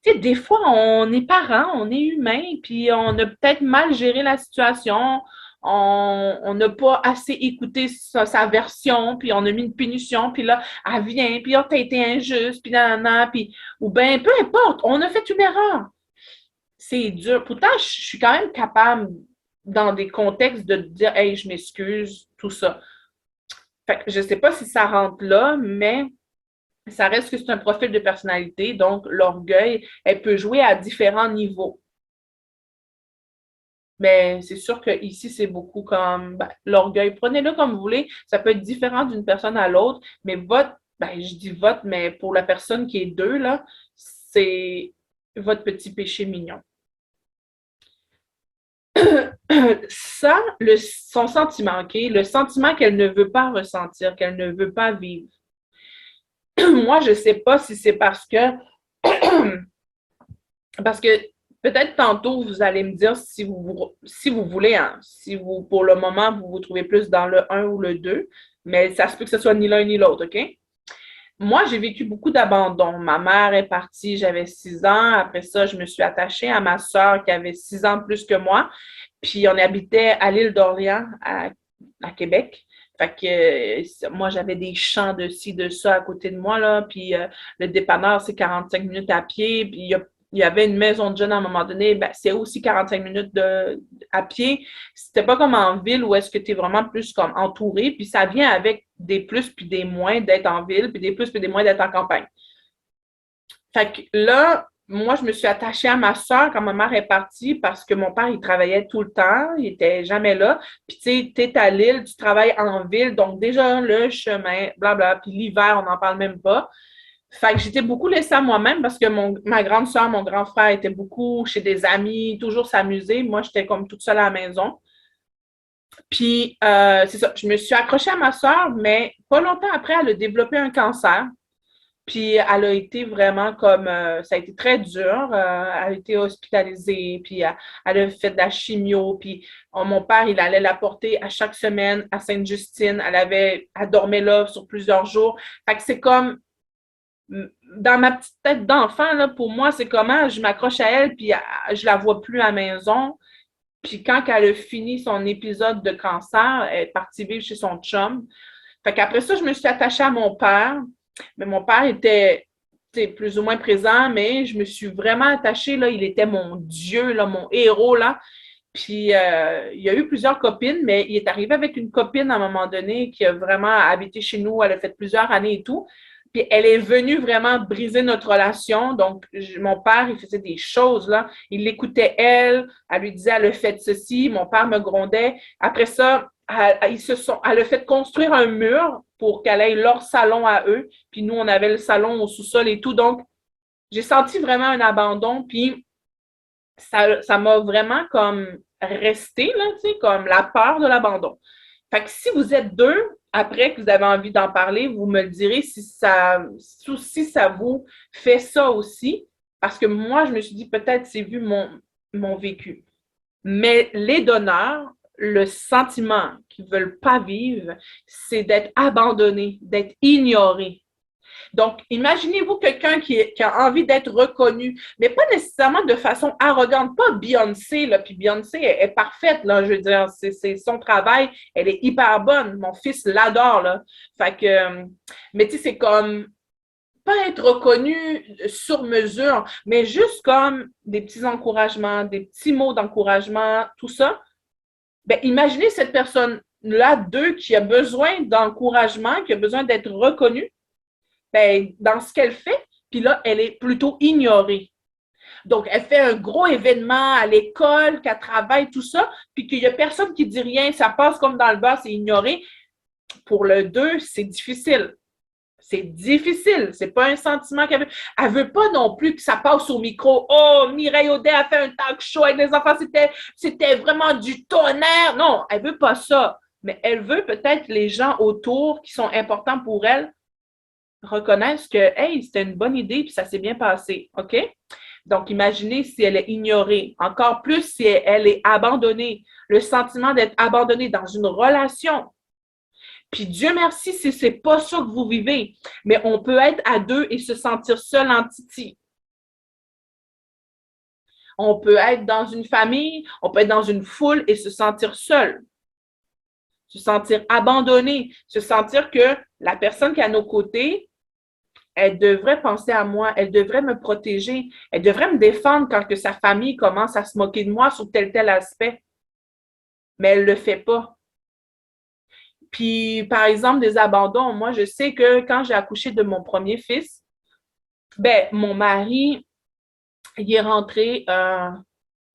tu sais, des fois, on est parents, on est humain, puis on a peut-être mal géré la situation, on n'a pas assez écouté sa version, puis on a mis une punition, puis là, elle vient, puis oh, t'as été injuste, puis nanana, puis, ou bien, peu importe, on a fait une erreur. C'est dur. Pourtant, je suis quand même capable, dans des contextes, de dire, hey, je m'excuse, tout ça. Fait que je sais pas si ça rentre là, mais ça reste que c'est un profil de personnalité, donc l'orgueil, elle peut jouer à différents niveaux. Mais c'est sûr que ici c'est beaucoup comme ben, l'orgueil. Prenez-le comme vous voulez. Ça peut être différent d'une personne à l'autre, mais votre, ben, je dis votre, mais pour la personne qui est deux, là, c'est votre petit péché mignon. Ça, son sentiment, OK? Le sentiment qu'elle ne veut pas ressentir, qu'elle ne veut pas vivre. Moi, je ne sais pas si c'est parce que peut-être tantôt, vous allez me dire si vous voulez, hein, si vous, pour le moment, vous vous trouvez plus dans le un ou le 2, mais ça se peut que ce soit ni l'un ni l'autre, OK? Moi, j'ai vécu beaucoup d'abandon. Ma mère est partie, j'avais 6 ans. Après ça, je me suis attachée à ma soeur qui avait 6 ans de plus que moi. Puis on habitait à l'île d'Orléans, à Québec. Fait que moi, j'avais des champs de ci, de ça à côté de moi, là. Puis le dépanneur, c'est 45 minutes à pied. Puis il y avait une maison de jeunes à un moment donné, ben, c'est aussi 45 minutes à pied. C'était pas comme en ville où est-ce que tu es vraiment plus comme entouré. Puis ça vient avec des plus puis des moins d'être en ville, puis des plus puis des moins d'être en campagne. Fait que là, moi, je me suis attachée à ma soeur quand ma mère est partie parce que mon père, il travaillait tout le temps, il était jamais là. Puis, tu sais, t'es à Lille, tu travailles en ville, donc déjà, le chemin, blabla. Puis l'hiver, on n'en parle même pas. Fait que j'étais beaucoup laissée à moi-même parce que ma grande soeur, mon grand frère étaient beaucoup chez des amis, toujours s'amuser. Moi, j'étais comme toute seule à la maison. Puis, c'est ça, je me suis accrochée à ma soeur, mais pas longtemps après, elle a développé un cancer. Puis elle a été vraiment comme, ça a été très dur. Elle a été hospitalisée, puis elle a fait de la chimio. Puis mon père, il allait la porter à chaque semaine à Sainte-Justine. Elle dormait là sur plusieurs jours. Fait que c'est comme, dans ma petite tête d'enfant, là, pour moi, c'est comment je m'accroche à elle, puis je la vois plus à la maison. Puis quand elle a fini son épisode de cancer, elle est partie vivre chez son chum. Fait qu'après ça, je me suis attachée à mon père. Mais mon père était plus ou moins présent, mais je me suis vraiment attachée. Là, il était mon Dieu, là, mon héros. Là. Puis il y a eu plusieurs copines, mais il est arrivé avec une copine à un moment donné qui a vraiment habité chez nous. Elle a fait plusieurs années et tout. Puis elle est venue vraiment briser notre relation. Donc, mon père, il faisait des choses, là. Il l'écoutait, elle lui disait, elle a fait ceci. Mon père me grondait. Après ça, elle a fait construire un mur pour qu'elle ait leur salon à eux. Puis nous, on avait le salon au sous-sol et tout. Donc, j'ai senti vraiment un abandon. Puis ça m'a vraiment comme resté, là, tu sais, comme la peur de l'abandon. Fait que si vous êtes deux, après que vous avez envie d'en parler, vous me le direz si ça vous fait ça aussi. Parce que moi, je me suis dit, peut-être c'est vu mon vécu. Mais les donneurs, le sentiment qu'ils ne veulent pas vivre, c'est d'être abandonné, d'être ignoré. Donc, imaginez-vous quelqu'un qui a envie d'être reconnu, mais pas nécessairement de façon arrogante, pas Beyoncé, là, puis Beyoncé est parfaite, là, je veux dire, c'est son travail, elle est hyper bonne, mon fils l'adore, là. Fait que, mais tu sais, c'est comme, pas être reconnu sur mesure, mais juste comme des petits encouragements, des petits mots d'encouragement, tout ça. Ben, imaginez cette personne-là, deux, qui a besoin d'encouragement, qui a besoin d'être reconnue, ben, dans ce qu'elle fait, puis là, elle est plutôt ignorée. Donc, elle fait un gros événement à l'école, qu'elle travaille, tout ça, puis qu'il n'y a personne qui dit rien, ça passe comme dans le beurre, c'est ignoré. Pour le deux, c'est difficile. C'est difficile. C'est pas un sentiment qu'elle veut. Elle veut pas non plus que ça passe au micro. Oh, Mireille Audet a fait un talk show avec les enfants. C'était vraiment du tonnerre. Non, elle veut pas ça. Mais elle veut peut-être les gens autour qui sont importants pour elle reconnaissent que, hey, c'était une bonne idée puis ça s'est bien passé. OK? Donc, imaginez si elle est ignorée. Encore plus si elle est abandonnée. Le sentiment d'être abandonnée dans une relation. Puis Dieu merci si c'est pas ça que vous vivez. Mais on peut être à deux et se sentir seul en titi. On peut être dans une famille, on peut être dans une foule et se sentir seul. Se sentir abandonné. Se sentir que la personne qui est à nos côtés, elle devrait penser à moi, elle devrait me protéger, elle devrait me défendre quand que sa famille commence à se moquer de moi sur tel aspect. Mais elle ne le fait pas. Puis, par exemple, des abandons, moi, je sais que quand j'ai accouché de mon premier fils, ben, mon mari, il est rentré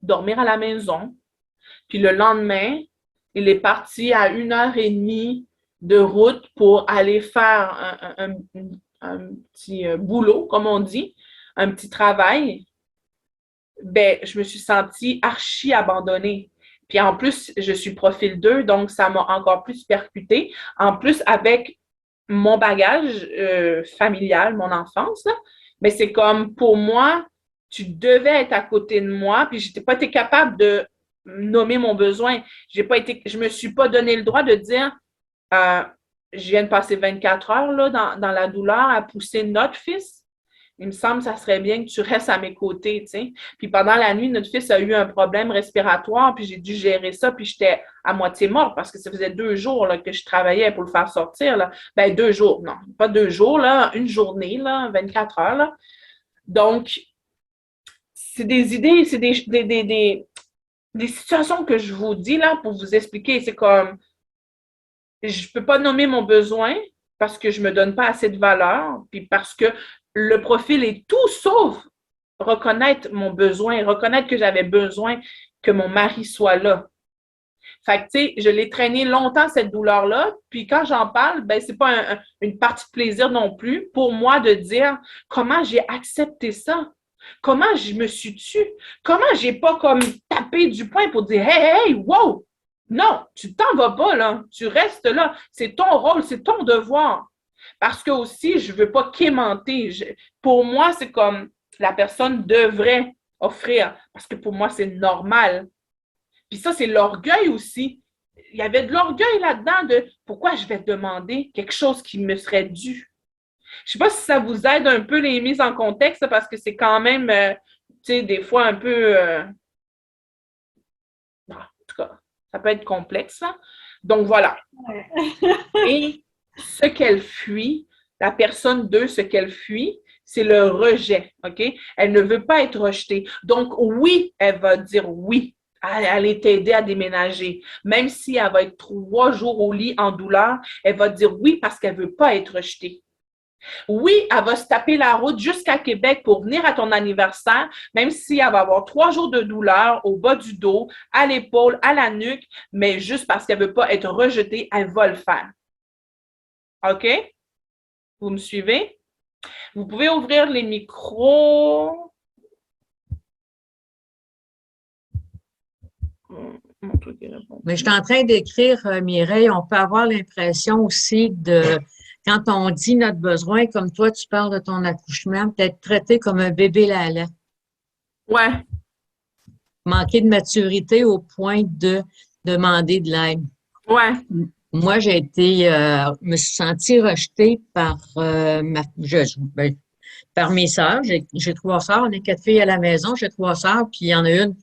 dormir à la maison. Puis le lendemain, il est parti à 1 heure et demie de route pour aller faire un petit boulot, comme on dit, un petit travail. Ben, je me suis sentie archi abandonnée. Puis en plus, je suis profil 2, donc ça m'a encore plus percuté. En plus, avec mon bagage familial, mon enfance, là, mais c'est comme pour moi, tu devais être à côté de moi, puis je n'ai pas été capable de nommer mon besoin. Je me suis pas donné le droit de dire euh, je viens de passer 24 heures là, dans la douleur à pousser notre fils. Il me semble que ça serait bien que tu restes à mes côtés, tu sais. Puis pendant la nuit, notre fils a eu un problème respiratoire, puis j'ai dû gérer ça, puis j'étais à moitié morte parce que ça faisait 2 jours là, que je travaillais pour le faire sortir. Là. Ben, 2 jours, non, pas 2 jours, là, une journée, là, 24 heures. Là. Donc, c'est des idées, c'est des situations que je vous dis là pour vous expliquer. C'est comme, je peux pas nommer mon besoin parce que je me donne pas assez de valeur, puis parce que le profil est tout sauf reconnaître mon besoin, reconnaître que j'avais besoin que mon mari soit là. Fait que, tu sais, je l'ai traîné longtemps, cette douleur-là. Puis quand j'en parle, ben, c'est pas une partie de plaisir non plus pour moi de dire comment j'ai accepté ça. Comment je me suis tue. Comment j'ai pas comme tapé du poing pour dire hey, hey, wow! Non, tu t'en vas pas, là. Tu restes là. C'est ton rôle, c'est ton devoir. Parce que aussi, je veux pas quémenter. Pour moi, c'est comme la personne devrait offrir. Parce que pour moi, c'est normal. Puis ça, c'est l'orgueil aussi. Il y avait de l'orgueil là-dedans de pourquoi je vais demander quelque chose qui me serait dû. Je sais pas si ça vous aide un peu les mises en contexte parce que c'est quand même, tu sais, des fois un peu, en tout cas, ça peut être complexe. Hein? Donc voilà. Ouais. Et ce qu'elle fuit, la personne 2, ce qu'elle fuit, c'est le rejet, OK? Elle ne veut pas être rejetée. Donc oui, elle va dire oui. Aller t'aider à déménager. Même si elle va être 3 jours au lit en douleur, elle va dire oui parce qu'elle ne veut pas être rejetée. Oui, elle va se taper la route jusqu'à Québec pour venir à ton anniversaire, même si elle va avoir 3 jours de douleur au bas du dos, à l'épaule, à la nuque, mais juste parce qu'elle ne veut pas être rejetée, elle va le faire. OK? Vous me suivez? Vous pouvez ouvrir les micros. Mais je suis en train d'écrire, Mireille, on peut avoir l'impression aussi de, quand on dit notre besoin, comme toi, tu parles de ton accouchement, d'être traité comme un bébé lala. Ouais. Manquer de maturité au point de demander de l'aide. Ouais. Moi, me suis sentie rejetée par par mes sœurs. J'ai 3 sœurs, on est 4 filles à la maison, j'ai 3 sœurs, puis il y en a une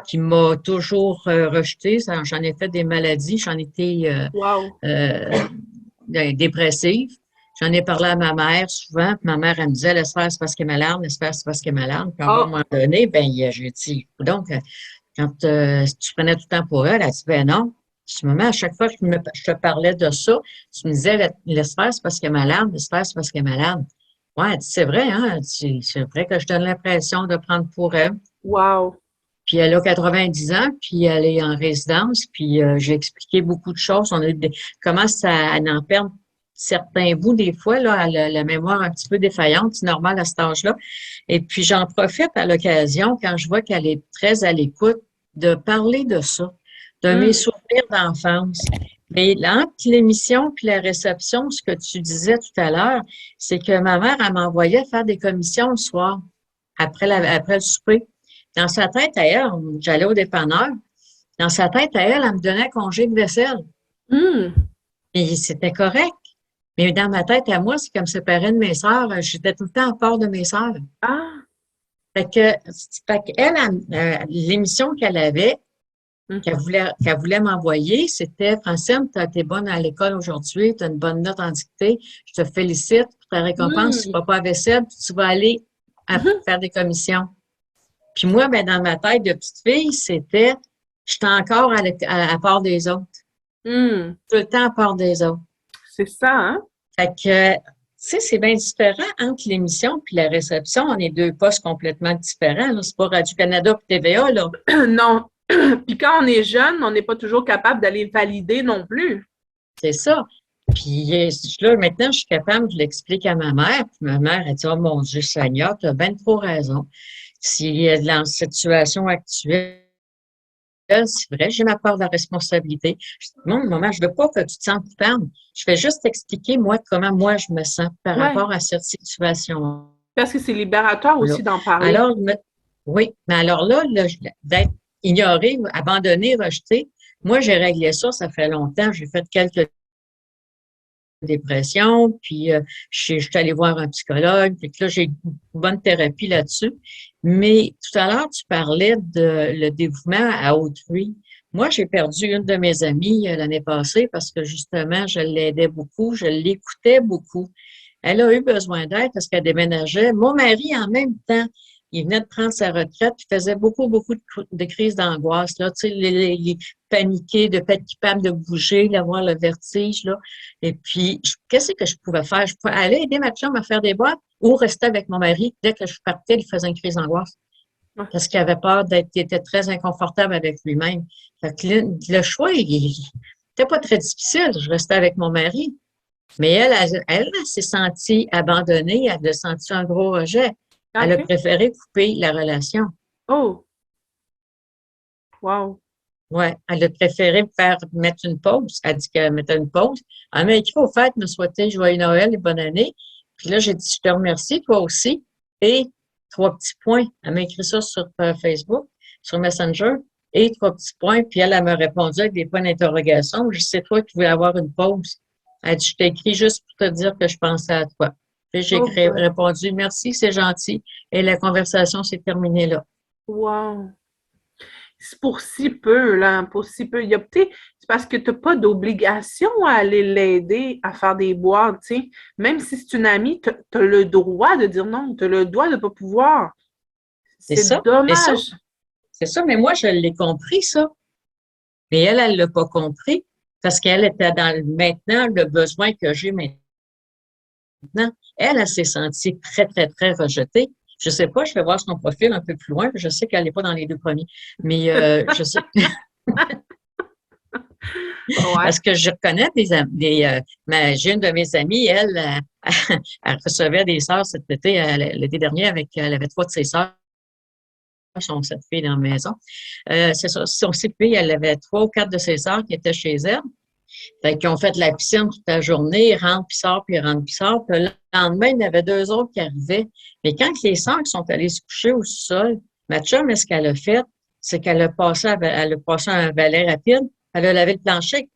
qui m'a toujours rejetée. J'en ai fait des maladies, j'en étais Wow. dépressive. J'en ai parlé à ma mère souvent, puis ma mère, elle me disait, laisse faire, c'est parce qu'elle est malade, laisse faire, c'est parce qu'elle est malade. Puis à un Oh. moment donné, ben, j'ai dit, donc, quand tu prenais tout le temps pour elle, elle dit, ben non. Je dis, maman, à chaque fois que je te parlais de ça, tu me disais, laisse faire, c'est parce qu'elle est malade, laisse faire, c'est parce qu'elle est malade. Ouais, c'est vrai, hein? C'est vrai que je donne l'impression de prendre pour elle. Wow. Puis elle a 90 ans, puis elle est en résidence, puis j'ai expliqué beaucoup de choses. On a comment ça elle en perd certains bouts des fois, là, elle a la mémoire un petit peu défaillante, c'est normal à cet âge-là. Et puis j'en profite à l'occasion, quand je vois qu'elle est très à l'écoute, de parler de ça, de mes souvenirs d'enfance. Mais entre l'émission puis la réception, ce que tu disais tout à l'heure, c'est que ma mère, elle m'envoyait faire des commissions le soir, après le souper. Dans sa tête à elle, j'allais au dépanneur. Dans sa tête à elle, elle me donnait congé de vaisselle. Et c'était correct. Mais dans ma tête à moi, c'est comme séparer de mes sœurs. J'étais tout le temps à part de mes sœurs. Ah. Fait qu'elle, l'émission qu'elle avait, qu'elle voulait m'envoyer, c'était Francine, t'es bonne à l'école aujourd'hui, tu as une bonne note en dictée, je te félicite pour ta récompense, tu ne vas pas à vaisselle, puis tu vas aller faire des commissions. Puis moi, ben, dans ma tête de petite fille, c'était, j'étais encore à part des autres. Tout le temps à part des autres. C'est ça, hein? Fait que, tu sais, c'est bien différent entre l'émission puis la réception. On est 2 postes complètement différents. C'est pas Radio-Canada et TVA, là. Non. Puis quand on est jeune, on n'est pas toujours capable d'aller valider non plus. C'est ça. Puis là, maintenant, je suis capable, je l'explique à ma mère. Puis ma mère, elle dit, oh mon Dieu Seigneur, tu as bien trop raison. Si dans cette situation actuelle, c'est vrai, j'ai ma part de la responsabilité. Je dis, non, maman, je veux pas que tu te sentes coupable. Je vais juste t'expliquer, moi, comment moi je me sens par rapport à cette situation. Parce que c'est libérateur aussi d'en parler. Alors, oui, mais alors là, d'être ignoré, abandonné, rejeté, moi, j'ai réglé ça, ça fait longtemps. J'ai fait quelques dépressions, puis je suis allée voir un psychologue, puis là, j'ai une bonne thérapie là-dessus. Mais tout à l'heure, tu parlais de le dévouement à autrui. Moi, j'ai perdu une de mes amies l'année passée parce que justement, je l'aidais beaucoup, je l'écoutais beaucoup. Elle a eu besoin d'aide parce qu'elle déménageait. Mon mari, en même temps, il venait de prendre sa retraite, il faisait beaucoup de crises d'angoisse, là, tu sais, les paniquer, de pas être capable de bouger, d'avoir le vertige, là. Et puis, qu'est-ce que je pouvais faire? Je pouvais aller aider ma chambre à faire des boîtes. ou rester avec mon mari. Dès que je partais, il faisait une crise d'angoisse. Ouais. Parce qu'il avait peur il était très inconfortable avec lui-même. Fait que le choix, il n'était pas très difficile. Je restais avec mon mari. Mais elle s'est sentie abandonnée. Elle a senti un gros rejet. Elle a OK. préféré couper la relation. Oh, wow. Ouais, elle a préféré mettre une pause. Elle a dit qu'elle mettait une pause. Elle m'a écrit au fait, me souhaiter joyeux Noël et bonne année. Puis là, j'ai dit, je te remercie, toi aussi. Et 3 petits points. Elle m'a écrit ça sur Facebook, sur Messenger. Et 3 petits points. Puis elle m'a répondu avec des points d'interrogation. Je dis, c'est toi qui voulais avoir une pause. Elle dit, je t'ai écrit juste pour te dire que je pensais à toi. Puis j'ai Oh, boy. répondu, merci, c'est gentil. Et la conversation s'est terminée là. Wow. C'est pour si peu, là, pour si peu. Il y a peut-être, c'est parce que tu n'as pas d'obligation à aller l'aider à faire des boîtes, tu sais. Même si c'est une amie, tu as le droit de dire non, tu as le droit de ne pas pouvoir. C'est C'est ça. Mais ça, dommage. c'est ça. Mais moi, je l'ai compris, ça. Mais elle l'a pas compris parce qu'elle était dans maintenant le besoin que j'ai maintenant. Elle s'est sentie très, très, très rejetée. Je sais pas, je vais voir son profil un peu plus loin. Je sais qu'elle n'est pas dans les 2 premiers. Mais je sais, Ouais. parce que je reconnais j'ai une de mes amies, elle, elle recevait des sœurs cet été, l'été dernier, elle avait 3 de ses sœurs, sont 7 filles dans la maison. C'est ça, son 6 filles, elle avait 3 ou 4 de ses sœurs qui étaient chez elle. Fait qu'ils ont fait de la piscine toute la journée, ils rentrent puis sortent, puis ils rentrent puis sortent. Puis le lendemain, il y en avait 2 autres qui arrivaient. Mais quand les sœurs sont allées se coucher au sous-sol, ma chum, ce qu'elle a fait, c'est qu'elle elle a passé un balai rapide, elle a lavé le plancher.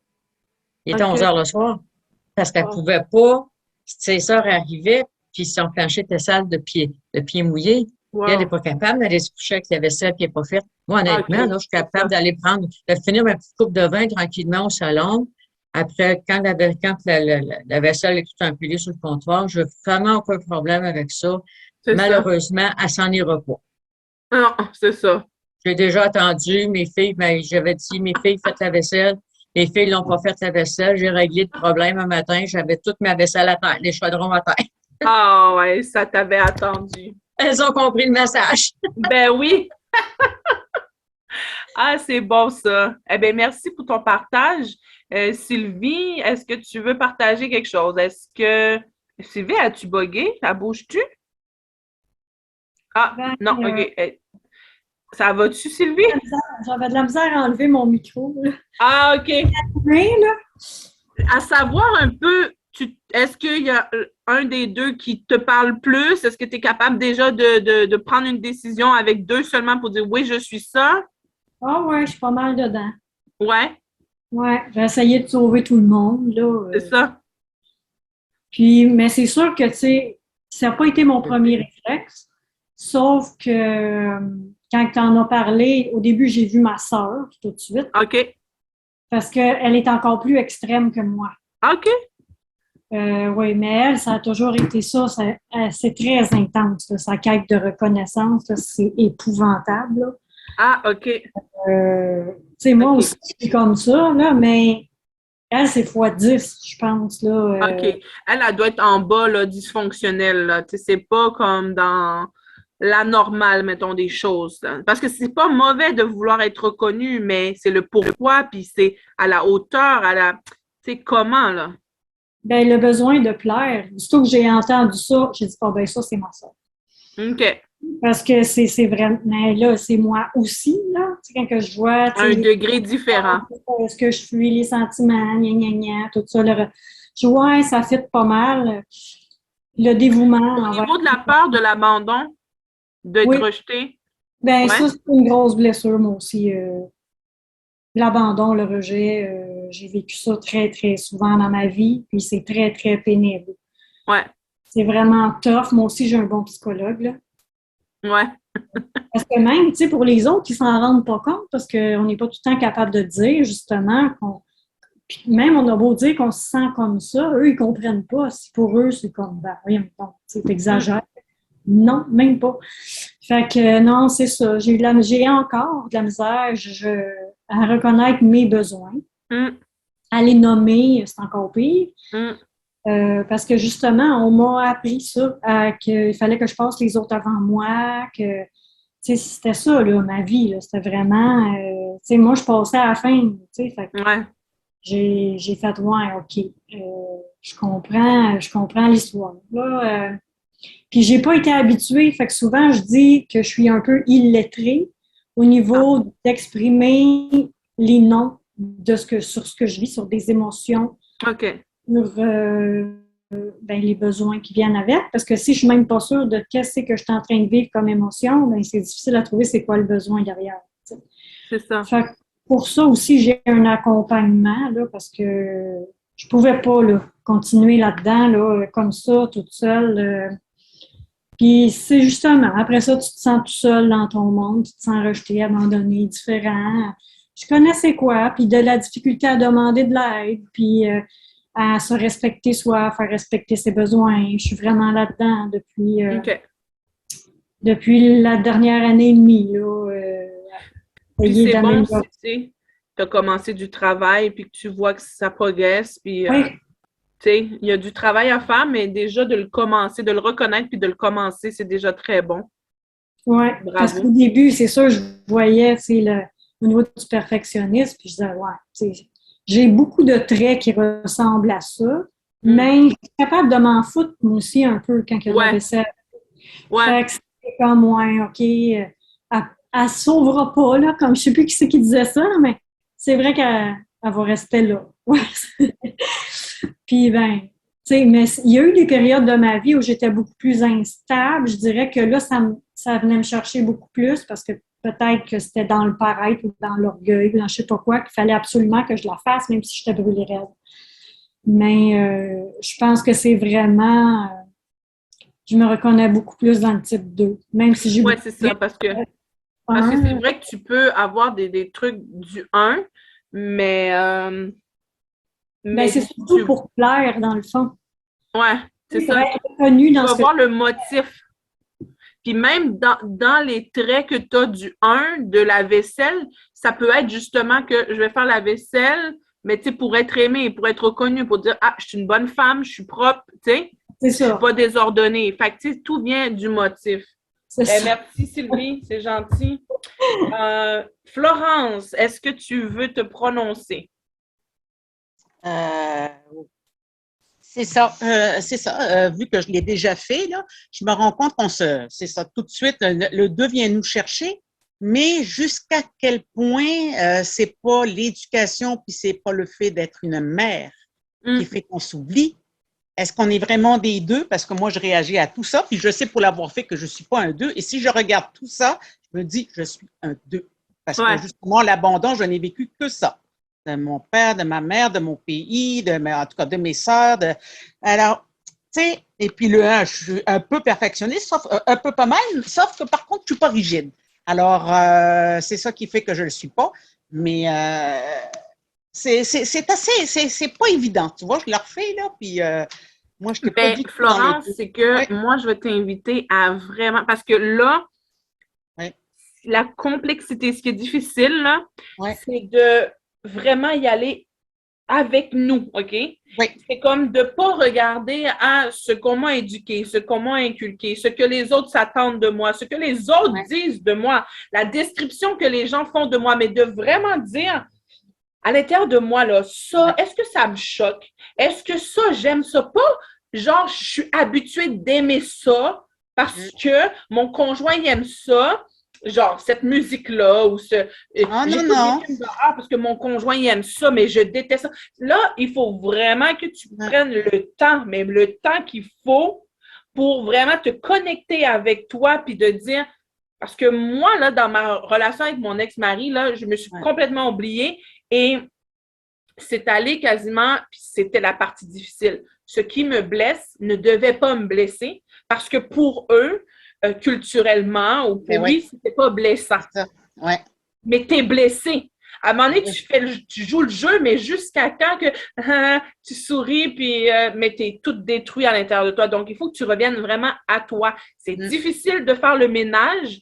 Il était 11 OK. heures le soir. Parce qu'elle Wow. pouvait pas, ses sœurs arrivaient, puis son plancher était sale de pieds mouillés. Puis elle n'est Wow. pas capable d'aller se coucher avec la vaisselle qui n'est pas faite. Moi, honnêtement, OK. là, je suis C'est capable ça. d'aller de finir ma petite coupe de vin tranquillement au salon. Après, quand la vaisselle est tout empilée sur le comptoir, je n'ai vraiment aucun problème avec ça. C'est ça. Malheureusement, elle s'en ira pas. Non, c'est ça. J'ai déjà attendu mes filles, mais j'avais dit, mes filles, faites la vaisselle. Les filles n'ont pas fait la vaisselle. J'ai réglé le problème un matin. J'avais toute ma vaisselle à terre, les chaudrons à terre. Ah ouais, ça t'avait attendu. Elles ont compris le message. Ben oui. Ah, c'est bon ça. Eh bien, merci pour ton partage. Sylvie, est-ce que tu veux partager quelque chose? Est-ce que Sylvie, as-tu bugué? Ça bouge-tu? Ah, Ben, non, OK. Ça va-tu, Sylvie? j'avais de la misère à enlever mon micro, là. Ah, OK. Mais, là, À savoir un peu, est-ce qu'il y a un des deux qui te parle plus? Est-ce que tu es capable déjà de prendre une décision avec deux seulement pour dire oui, je suis ça? ah ouais, je suis pas mal dedans. Ouais, Ouais, j'ai essayé de sauver tout le monde, là. c'est ça. Puis, mais c'est sûr que, tu sais, ça n'a pas été mon premier réflexe. Sauf que quand tu en as parlé, au début, j'ai vu ma sœur tout de suite, OK. parce qu'elle est encore plus extrême que moi. OK. Oui, mais elle, ça a toujours été ça. C'est très intense, là. Sa quête de reconnaissance, là, c'est épouvantable, là. Ah, OK. Tu sais, moi OK. aussi, je suis comme ça, là, mais elle, c'est fois 10, je pense, là. OK. Elle doit être en bas, là, dysfonctionnelle, là. Tu sais, c'est pas comme dans la normale, mettons, des choses, là. Parce que c'est pas mauvais de vouloir être reconnu, mais c'est le pourquoi, puis c'est à la hauteur, tu sais, comment, là. Ben, le besoin de plaire. Surtout que j'ai entendu ça, j'ai dit, oh, ben, ça, c'est ma soeur. OK. Parce que c'est vraiment, mais là, c'est moi aussi, là. Tu sais, quand que je vois, tu Un sais, degré différent. est-ce que je fuis les sentiments, gna, gna, gna, tout ça, je vois, ouais, ça fit pas mal. Le dévouement Au envers. niveau de la peur de l'abandon, d'être Oui, rejeté, ben, ouais. ça, c'est une grosse blessure, moi aussi. L'abandon, le rejet, j'ai vécu ça très, très souvent dans ma vie, puis c'est très, très pénible. Ouais. C'est vraiment tough. Moi aussi, j'ai un bon psychologue, là. Ouais. Parce que même, tu sais, pour les autres, ils s'en rendent pas compte parce qu'on n'est pas tout le temps capable de dire, justement, puis même on a beau dire qu'on se sent comme ça, eux, ils comprennent pas. Si pour eux, c'est comme, ben, oui, bon, tu exagères. Non, même pas. Fait que non, c'est ça. J'ai encore de la misère à reconnaître mes besoins. Mm, À les nommer, c'est encore pire. mm. Parce que justement, on m'a appris ça, qu'il fallait que je passe les autres avant moi, que tu sais, c'était ça, là, ma vie, là. C'était vraiment, tu sais, moi, je passais à la fin, tu sais, fait que Ouais. j'ai fait, ouais, OK, je comprends l'histoire. Là, puis j'ai pas été habituée, fait que souvent, je dis que je suis un peu illettrée au Ah, niveau d'exprimer les noms sur ce que je vis, sur des émotions, OK. sur ben, les besoins qui viennent avec. Parce que si je suis même pas sûre de qu'est-ce que je suis en train de vivre comme émotion, ben, c'est difficile à trouver c'est quoi le besoin derrière. Tu sais. C'est ça. Fait que pour ça aussi, j'ai un accompagnement là, parce que je pouvais pas là, continuer là-dedans là, comme ça, toute seule. Puis c'est justement, après ça, tu te sens tout seul dans ton monde, tu te sens rejeté, abandonné, différent. Je connaissais quoi, puis de la difficulté à demander de l'aide, puis à se respecter soi, à faire respecter ses besoins. Je suis vraiment là-dedans OK. depuis la dernière année et demie, là, Puis essayer c'est bon si, d'améliorer. tu sais, tu as commencé du travail, puis que tu vois que ça progresse, puis, Oui, tu sais, il y a du travail à faire, mais déjà de le commencer, de le reconnaître, puis de le commencer, c'est déjà très bon. ouais. Parce qu'au Bravo. début, c'est sûr, je voyais, tu sais, au niveau du perfectionnisme, puis je disais, ouais, tu sais, j'ai beaucoup de traits qui ressemblent à ça, Hmm. mais je suis capable de m'en foutre, moi aussi, un peu, quand il y a de la Ouais, vaisselle. ouais. Fait que c'est comme, ouais, OK, elle sauvera pas, là, comme je sais plus qui c'est qui disait ça, mais c'est vrai qu'elle va rester là. Ouais. Puis, ben, tu sais, mais il y a eu des périodes de ma vie où j'étais beaucoup plus instable. Je dirais que là, ça venait me chercher beaucoup plus parce que peut-être que c'était dans le paraître ou dans l'orgueil, dans je sais pas quoi, qu'il fallait absolument que je la fasse, même si j'étais brûlée raide. Mais je pense que c'est vraiment, je me reconnais beaucoup plus dans le type 2, même si j'ai Ouais, beaucoup c'est de ça, parce que c'est un. vrai que tu peux avoir des trucs du un, mais, Ben, mais c'est surtout pour plaire, dans le fond. ouais, c'est Pour ça. être reconnu Tu dans vas ce que voir le motif. Puis même dans les traits que tu as du un de la vaisselle, ça peut être justement que je vais faire la vaisselle, mais tu sais, pour être aimé, pour être reconnu, pour dire, ah, je suis une bonne femme, je suis propre, tu sais, c'est je suis ça. pas désordonnée. Fait que, tu sais, tout vient du motif. C'est Ben, ça. merci Sylvie, c'est gentil. Florence, est-ce que tu veux te prononcer? Euh, c'est ça. Vu que je l'ai déjà fait, là, je me rends compte c'est ça, tout de suite, le 2 vient nous chercher, mais jusqu'à quel point c'est pas l'éducation, puis c'est pas le fait d'être une mère qui Hum, fait qu'on s'oublie. Est-ce qu'on est vraiment des 2? Parce que moi, je réagis à tout ça, puis je sais pour l'avoir fait que je suis pas un 2. Et si je regarde tout ça, je me dis, je suis un 2. Parce que ouais, justement, l'abandon, je n'ai vécu que ça de mon père, de ma mère, de mon pays, en tout cas de mes sœurs. Alors, tu sais, et puis le 1, je suis un peu perfectionniste, un peu pas mal, sauf que par contre, je suis pas rigide. Alors, c'est ça qui fait que je le suis pas. Mais c'est pas évident. Tu vois, je le refais, là, puis moi, je n'étais pas ben, du tout dans le Florence, deux. c'est que Oui, moi, je vais t'inviter à vraiment, parce que là, oui, la complexité, ce qui est difficile, là, oui, c'est de vraiment y aller avec nous, OK? oui, C'est comme de ne pas regarder à ce qu'on m'a éduqué, ce qu'on m'a inculqué, ce que les autres s'attendent de moi, ce que les autres oui, disent de moi, la description que les gens font de moi, mais de vraiment dire à l'intérieur de moi, là, ça, oui, est-ce que ça me choque? Est-ce que ça, j'aime ça? Pas genre, je suis habituée d'aimer ça parce que mon conjoint aime ça, genre cette musique-là, ou Ah non, j'écoute des non. films d'horreur parce que mon conjoint aime ça, mais je déteste ça. Là, il faut vraiment que tu Oui, prennes le temps, même le temps qu'il faut pour vraiment te connecter avec toi puis de dire, parce que moi, là, dans ma relation avec mon ex-mari, là, je me suis oui, complètement oubliée et c'est allé quasiment, puis c'était la partie difficile. Ce qui me blesse ne devait pas me blesser parce que pour eux, culturellement, ou mais pour oui, lui, c'était pas blessant. c'est ça. Oui, Mais t'es blessé. À un moment donné, oui, tu joues le jeu, mais jusqu'à quand que tu souris, puis mais t'es tout détruit à l'intérieur de toi. Donc, il faut que tu reviennes vraiment à toi. C'est difficile de faire le ménage,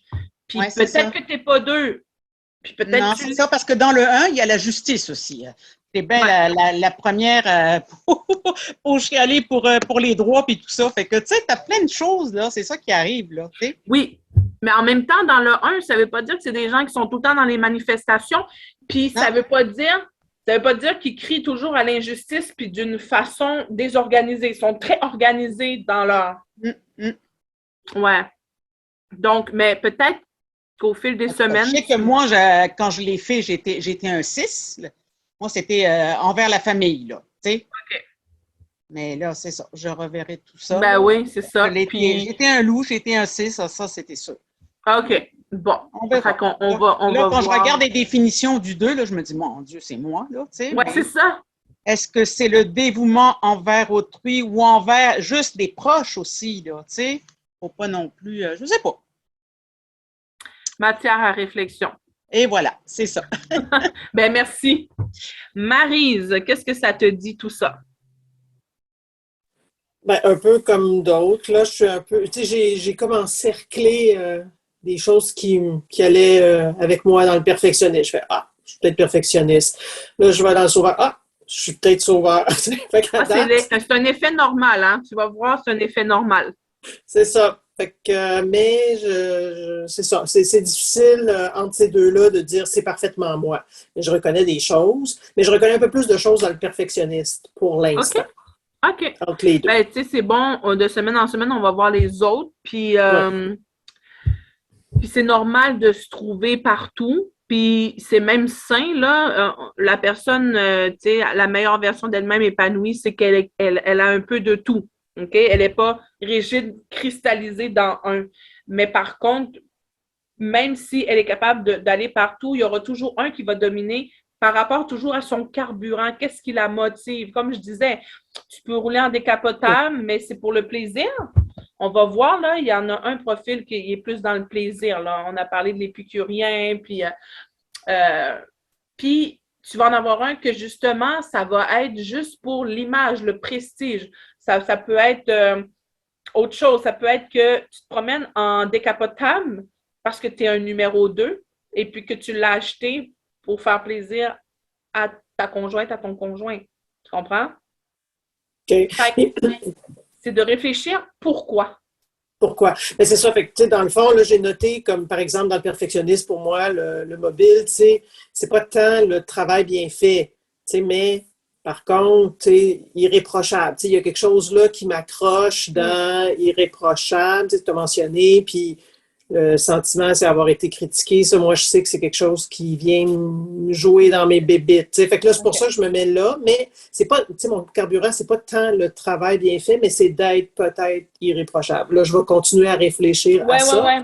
puis oui, c'est peut-être ça. que t'es pas deux, puis peut-être Non, c'est tu... ça, parce que dans le 1, il y a la justice aussi. T'es bien Ouais. la première pour chialer pour les droits et tout ça. Fait que, tu sais, t'as plein de choses, là. C'est ça qui arrive, là, tu sais. Oui, mais en même temps, dans le un, ça ne veut pas dire que c'est des gens qui sont tout le temps dans les manifestations, puis Non? ça veut pas dire qu'ils crient toujours à l'injustice, puis d'une façon désorganisée. Ils sont très organisés dans leur... Hum, hum. Ouais. Donc, mais peut-être qu'au fil des Je semaines... sais que moi, quand je l'ai fait, j'étais un 6. Là. Moi, c'était envers la famille, là, tu sais. Mais là, c'est ça. Je reverrai tout ça, Ben là. oui, c'est ça. Puis, J'étais un loup, j'étais un 6, ça c'était sûr. OK. Bon. On verra. Fait qu'on on Là, va quand je voir. regarde les définitions du 2, là, je me dis, mon Dieu, c'est moi, là, tu sais. Ouais, c'est Mais ça. est-ce que c'est le dévouement envers autrui ou envers juste des proches aussi, là, tu sais? Faut pas non plus, je sais pas. Matière à réflexion. Et voilà, c'est ça. Ben merci. Maryse, qu'est-ce que ça te dit tout ça? Ben, un peu comme d'autres, là, je suis un peu, tu sais, j'ai comme encerclé des choses qui allaient avec moi dans le perfectionnisme. Je fais, ah, je suis peut-être perfectionniste. Là, je vais dans le sauveur. Ah, je suis peut-être sauveur. Fait qu'à date, C'est un effet normal, hein? Tu vas voir, c'est un effet normal. c'est ça. Fait que, mais c'est ça. C'est difficile entre ces deux-là de dire c'est parfaitement moi. Mais je reconnais des choses, mais je reconnais un peu plus de choses dans le perfectionniste pour OK. l'instant, OK. entre les deux. Ben, tu sais, c'est bon, de semaine en semaine, on va voir les autres. Ouais. Puis c'est normal de se trouver partout. Puis c'est même sain, là. La personne, tu sais, la meilleure version d'elle-même épanouie, c'est elle a un peu de tout. OK? Elle n'est pas rigide, cristallisée dans un. Mais par contre, même si elle est capable d'aller partout, il y aura toujours un qui va dominer par rapport toujours à son carburant. Qu'est-ce qui la motive? Comme je disais, tu peux rouler en décapotable, mais c'est pour le plaisir. On va voir, là, il y en a un profil qui est plus dans le plaisir. Là. On a parlé de l'épicurien, puis tu vas en avoir un que justement, ça va être juste pour l'image, le prestige. Ça peut être autre chose. Ça peut être que tu te promènes en décapotable parce que tu es un numéro 2 et puis que tu l'as acheté pour faire plaisir à ta conjointe, à ton conjoint. Tu comprends? OK. C'est de réfléchir pourquoi. Pourquoi? Mais c'est ça, fait que, tu sais, dans le fond, là, j'ai noté, comme par exemple dans le perfectionnisme, pour moi, le mobile, tu sais, c'est pas tant le travail bien fait, tu sais, mais par contre, tu sais, irréprochable. Tu sais, il y a quelque chose là qui m'accroche dans irréprochable, tu sais, tu as mentionné, puis le sentiment, c'est avoir été critiqué. Ça, moi, je sais que c'est quelque chose qui vient me jouer dans mes bébites. Tu sais. Fait que là, c'est pour ça que je me mets là. Mais c'est pas, tu sais, mon carburant, c'est pas tant le travail bien fait, mais c'est d'être peut-être irréprochable. Là, je vais continuer à réfléchir à ça. Ouais.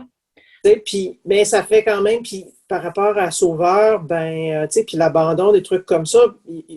Tu sais, puis, mais ça fait quand même, puis par rapport à Sauveur, ben, tu sais, puis l'abandon, des trucs comme ça,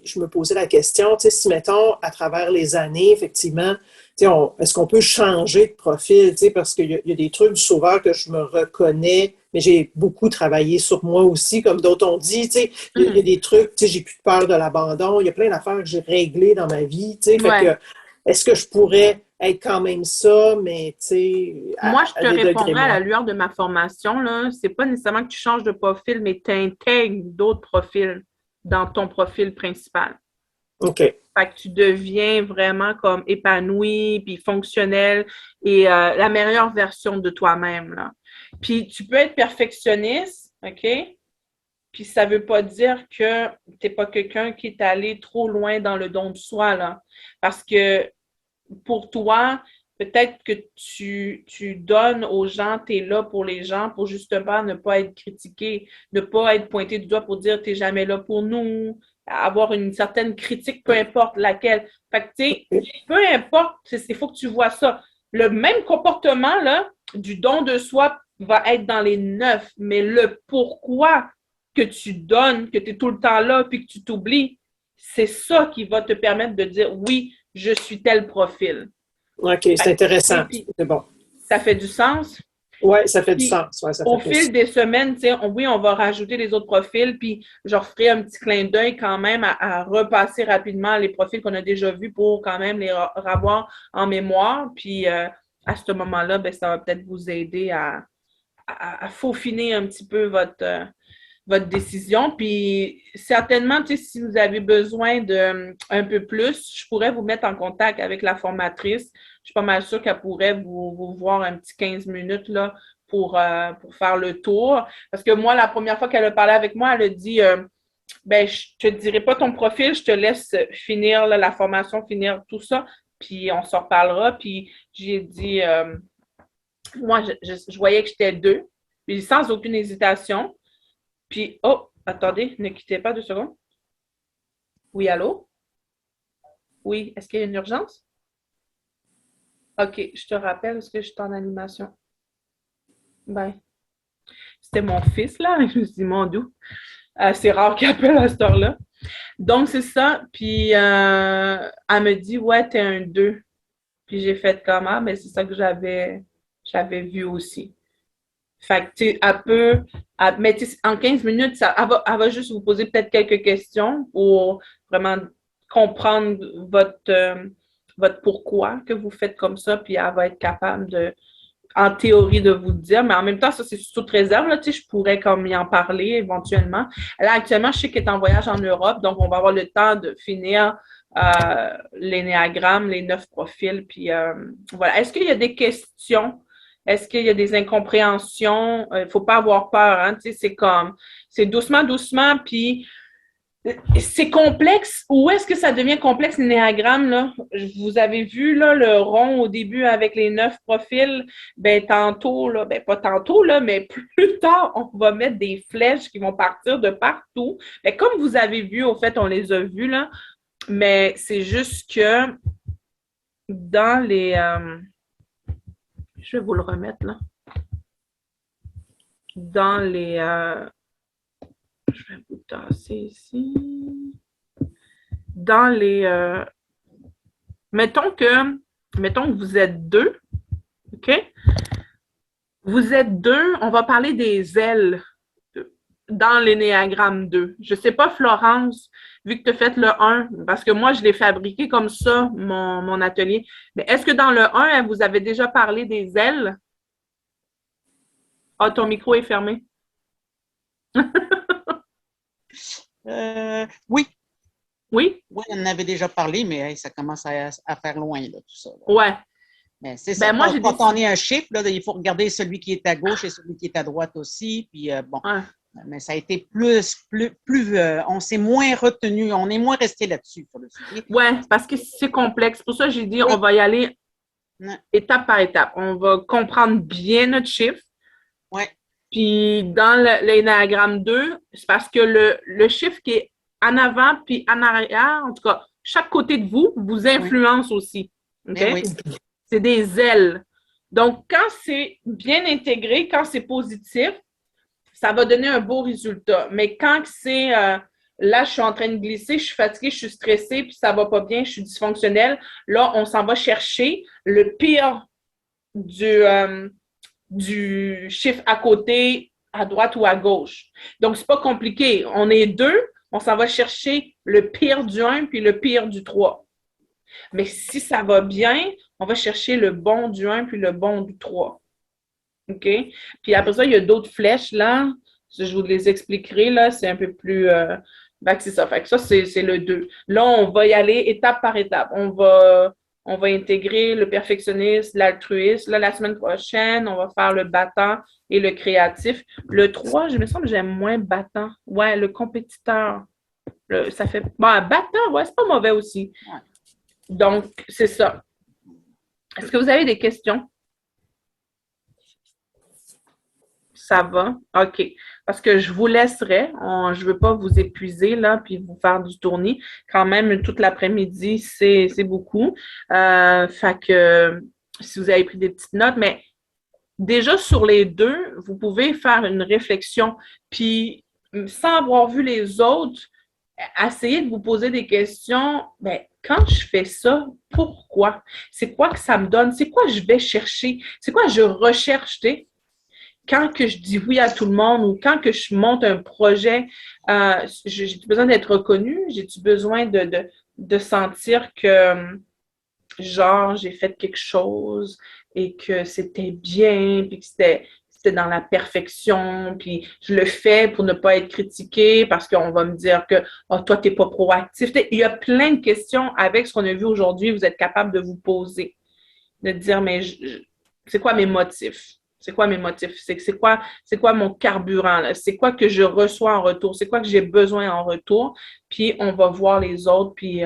je me posais la question, tu sais, si, mettons, à travers les années, effectivement, tu sais, est-ce qu'on peut changer de profil, tu sais, parce qu'il y a des trucs du Sauveur que je me reconnais, mais j'ai beaucoup travaillé sur moi aussi, comme d'autres ont dit, tu sais, il y a des trucs, tu sais, j'ai plus peur de l'abandon, il y a plein d'affaires que j'ai réglées dans ma vie, tu sais, fait que, est-ce que je pourrais être quand même ça, mais tu sais, moi, je te des degrés répondrai à la moins. lueur de ma formation, là. C'est pas nécessairement que tu changes de profil, mais tu intègres d'autres profils dans ton profil principal. OK. Fait que tu deviens vraiment comme épanoui, puis fonctionnel et la meilleure version de toi-même, là. Puis tu peux être perfectionniste, OK? Puis ça veut pas dire que t'es pas quelqu'un qui est allé trop loin dans le don de soi, là. Parce que pour toi, peut-être que tu donnes aux gens, tu es là pour les gens, pour justement ne pas être critiqué, ne pas être pointé du doigt pour dire tu n'es jamais là pour nous, avoir une certaine critique, peu importe laquelle. Fait que, tu sais, peu importe, il faut que tu vois ça. Le même comportement, là, du don de soi va être dans les 9, mais le pourquoi que tu donnes, que tu es tout le temps là, puis que tu t'oublies, c'est ça qui va te permettre de dire oui, je suis tel profil. OK, c'est intéressant. C'est bon. Ça fait du sens. Oui, ça fait Puis, du sens. Ouais, ça au fait fil des semaines, oui, on va rajouter les autres profils, puis je referai un petit clin d'œil quand même à repasser rapidement les profils qu'on a déjà vus pour quand même les revoir en mémoire. Puis à ce moment-là, ben, ça va peut-être vous aider à faufiner un petit peu votre décision. Puis certainement, tu sais, si vous avez besoin de un peu plus, je pourrais vous mettre en contact avec la formatrice. Je suis pas mal sûre qu'elle pourrait vous voir un petit 15 minutes là, pour faire le tour. Parce que moi, la première fois qu'elle a parlé avec moi, elle a dit ben, je te dirai pas ton profil, je te laisse finir là, la formation, finir tout ça, puis on s'en reparlera. Puis j'ai dit moi, je voyais que j'étais 2, puis sans aucune hésitation. Puis, oh, attendez, ne quittez pas 2 secondes. Oui, allô? Oui, est-ce qu'il y a une urgence? OK, je te rappelle, est-ce que je suis en animation? Ben, c'était mon fils, là. Je me suis dit, mon Dieu, c'est rare qu'il appelle à cette heure-là. Donc, c'est ça. Puis, elle me dit, ouais, t'es un 2. Puis, j'ai fait comment? Mais c'est ça que j'avais vu aussi. Fait que, tu sais, mais en 15 minutes, elle va juste vous poser peut-être quelques questions pour vraiment comprendre votre pourquoi que vous faites comme ça, puis elle va être capable en théorie, de vous le dire, mais en même temps, ça, c'est sous toute réserve, là, tu sais, je pourrais comme y en parler éventuellement. Là, actuellement, je sais qu'elle est en voyage en Europe, donc on va avoir le temps de finir l'énéagramme, les 9 profils, puis voilà. Est-ce qu'il y a des questions? Est-ce qu'il y a des incompréhensions? Il ne faut pas avoir peur, hein, tu sais, c'est doucement, doucement, puis c'est complexe. Où est-ce que ça devient complexe, l'énéagramme, là? Vous avez vu, là, le rond au début avec les 9 profils. Ben, tantôt, là, ben, pas tantôt, là, mais plus tard, on va mettre des flèches qui vont partir de partout. Ben, comme vous avez vu, au fait, on les a vus, là. Mais c'est juste que dans les... je vais vous le remettre, là. Dans les... je vais vous tasser ici. Dans les... mettons que vous êtes 2, OK? Vous êtes 2, on va parler des ailes dans l'énéagramme 2. Je ne sais pas, Florence, vu que tu as fait le 1, parce que moi, je l'ai fabriqué comme ça, mon atelier. Mais est-ce que dans le 1, vous avez déjà parlé des ailes? Ah, ton micro est fermé. Oui. Oui? Oui, on en avait déjà parlé, mais hey, ça commence à faire loin, là, tout ça. Là. Ouais. Mais c'est ça. Moi, quand on est un chiffre, là, il faut regarder celui qui est à gauche et celui qui est à droite aussi. Puis bon. Ouais. Mais ça a été plus on s'est moins retenu, on est moins resté là-dessus sur le sujet. Oui, parce que c'est complexe. Pour ça, j'ai dit, on va y aller étape par étape. On va comprendre bien notre chiffre. Oui. Puis dans l'énéagramme 2, c'est parce que le chiffre qui est en avant puis en arrière, en tout cas, chaque côté de vous influence aussi. OK? Oui. C'est des ailes. Donc, quand c'est bien intégré, quand c'est positif, ça va donner un beau résultat. Mais quand c'est là, je suis en train de glisser, je suis fatiguée, je suis stressée, puis ça va pas bien, je suis dysfonctionnelle, là, on s'en va chercher le pire du chiffre à côté, à droite ou à gauche. Donc, c'est pas compliqué. On est 2, on s'en va chercher le pire du 1 puis le pire du 3. Mais si ça va bien, on va chercher le bon du 1 puis le bon du 3. OK? Puis après ça, il y a d'autres flèches là. Je vous les expliquerai là. C'est un peu plus. C'est ça. Fait que ça, c'est le 2. Là, on va y aller étape par étape. On va intégrer le perfectionniste, l'altruiste. Là, la semaine prochaine, on va faire le battant et le créatif. Le 3, je me semble que j'aime moins battant. Ouais, le compétiteur. Ça fait. Bon, battant, ouais, c'est pas mauvais aussi. Donc, c'est ça. Est-ce que vous avez des questions? Ça va? OK. Parce que je vous laisserai. Je ne veux pas vous épuiser là puis vous faire du tournis. Quand même, toute l'après-midi, c'est beaucoup. Fait que si vous avez pris des petites notes, mais déjà sur les 2, vous pouvez faire une réflexion. Puis, sans avoir vu les autres, essayez de vous poser des questions. Bien, quand je fais ça, pourquoi? C'est quoi que ça me donne? C'est quoi je vais chercher? C'est quoi je recherche? Quand que je dis oui à tout le monde ou quand que je monte un projet, j'ai-tu besoin d'être reconnue? J'ai-tu besoin de sentir que, genre, j'ai fait quelque chose et que c'était bien, puis que c'était c'était dans la perfection, puis je le fais pour ne pas être critiqué parce qu'on va me dire que oh, toi, tu n'es pas proactif. Il y a plein de questions avec ce qu'on a vu aujourd'hui, vous êtes capable de vous poser, de dire, mais c'est quoi mes motifs? C'est quoi mes motifs? C'est quoi mon carburant? C'est quoi que je reçois en retour? C'est quoi que j'ai besoin en retour? Puis on va voir les autres. Puis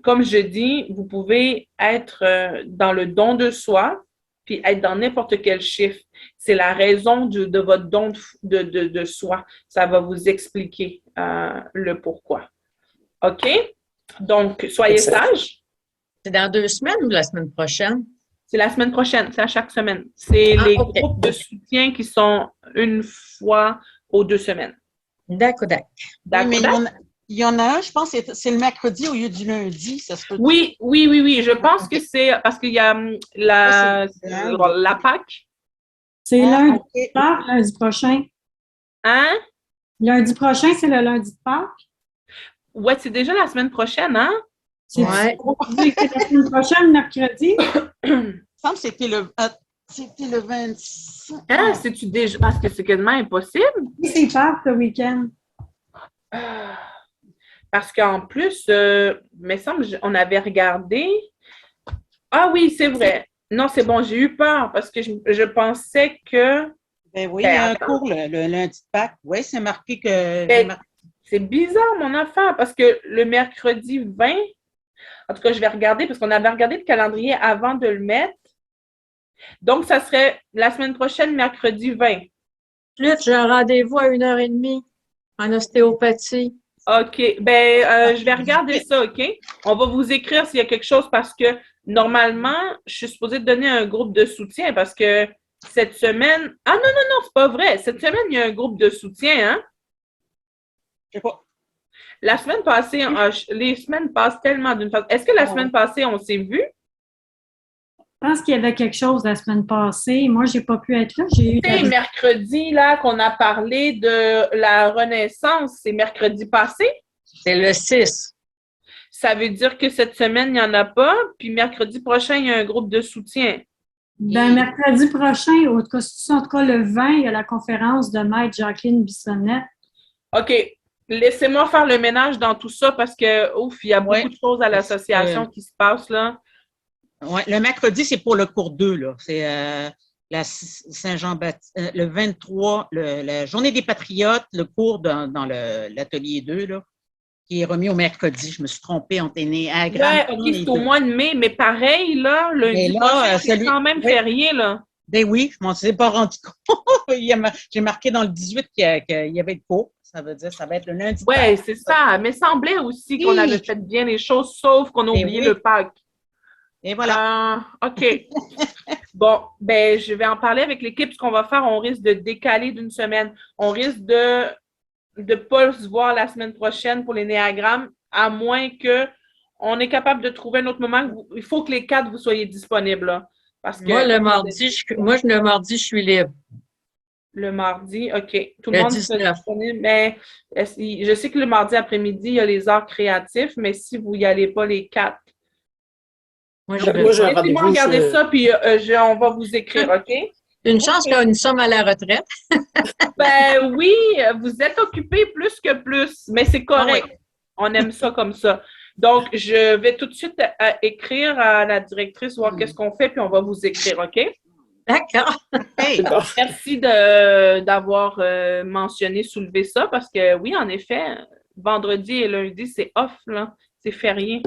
comme je dis, vous pouvez être dans le don de soi, puis être dans n'importe quel chiffre. C'est la raison de votre don de soi. Ça va vous expliquer le pourquoi. OK? Donc, soyez sages. C'est dans 2 semaines ou la semaine prochaine? C'est la semaine prochaine, c'est à chaque semaine. C'est les groupes de soutien qui sont une fois aux 2 semaines. D'accord. Oui, mais il y en a un, je pense, c'est le mercredi au lieu du lundi, ça se peut. Oui. Je pense que c'est parce qu'il y a la Pâques. C'est lundi de Pâques, lundi prochain. Hein? Lundi prochain, c'est le lundi de Pâques. Ouais, c'est déjà la semaine prochaine, hein? C'est la semaine prochaine, mercredi. Il me semble que c'était le 25. Ah, c'est-tu déjà. Parce que c'est quasiment impossible. Oui, c'est Pâques ce week-end. Parce qu'en plus, il me semble qu'on avait regardé. Ah oui, c'est vrai. Non, c'est bon, j'ai eu peur parce que je pensais que. Ben oui, il y a un cours le lundi de Pâques. Oui, c'est marqué que. C'est bizarre, mon affaire, parce que le mercredi 20, en tout cas, je vais regarder parce qu'on avait regardé le calendrier avant de le mettre. Donc, ça serait la semaine prochaine, mercredi 20. Flûte, j'ai un rendez-vous à 1h30 en ostéopathie. OK. Je vais regarder ça, OK? On va vous écrire s'il y a quelque chose parce que normalement, je suis supposée te donner un groupe de soutien parce que cette semaine. Ah non, c'est pas vrai. Cette semaine, il y a un groupe de soutien, hein? Je sais pas. La semaine passée, les semaines passent tellement d'une façon. Est-ce que la semaine passée, on s'est vu? Je pense qu'il y avait quelque chose la semaine passée. Moi, je n'ai pas pu être là. C'est mercredi, là, qu'on a parlé de la Renaissance. C'est mercredi passé? C'est le 6. Ça veut dire que cette semaine, il n'y en a pas. Puis mercredi prochain, il y a un groupe de soutien. Mercredi prochain, en tout cas, le 20, il y a la conférence de Maître Jacqueline Bissonnette. OK. Laissez-moi faire le ménage dans tout ça parce que, il y a beaucoup de choses à l'association qui se passent, là. Oui, le mercredi, c'est pour le cours 2, là. C'est la Saint-Jean-Baptiste, le 23, la Journée des Patriotes, le cours dans l'atelier 2, là, qui est remis au mercredi. Je me suis trompée, on est né à Grande. Oui, OK, c'est au mois de mai, mais pareil, là, lundi prochain, c'est quand même férié, là. Ben oui, je m'en suis pas rendu compte. J'ai marqué dans le 18 qu'il y avait de cours. Ça veut dire que ça va être le lundi. Oui, c'est ça. Mais semblait aussi qu'on avait fait bien les choses, sauf qu'on a oublié le Pâques. Et voilà. OK. Bon, je vais en parler avec l'équipe. Ce qu'on va faire, on risque de décaler d'une semaine. On risque de ne pas se voir la semaine prochaine pour les néagrammes, à moins qu'on est capable de trouver un autre moment. Il faut que les 4, vous soyez disponibles. Là, parce que, le mardi, je suis libre. Le mardi, OK. Tout le le monde 19. est disponible. Mais je sais que le mardi après-midi, il y a les arts créatifs, mais si vous n'y allez pas les 4, Moi, j'ai un rendez-vous. laissez-moi regarder ça, puis on va vous écrire, OK? Une chance que nous sommes à la retraite. Oui, vous êtes occupés plus que plus, mais c'est correct. Ah oui. On aime ça comme ça. Donc, je vais tout de suite écrire à la directrice, voir qu'est-ce qu'on fait, puis on va vous écrire, OK? D'accord. Hey. Merci d'avoir mentionné, soulevé ça, parce que oui, en effet, vendredi et lundi, c'est off, là. C'est férié.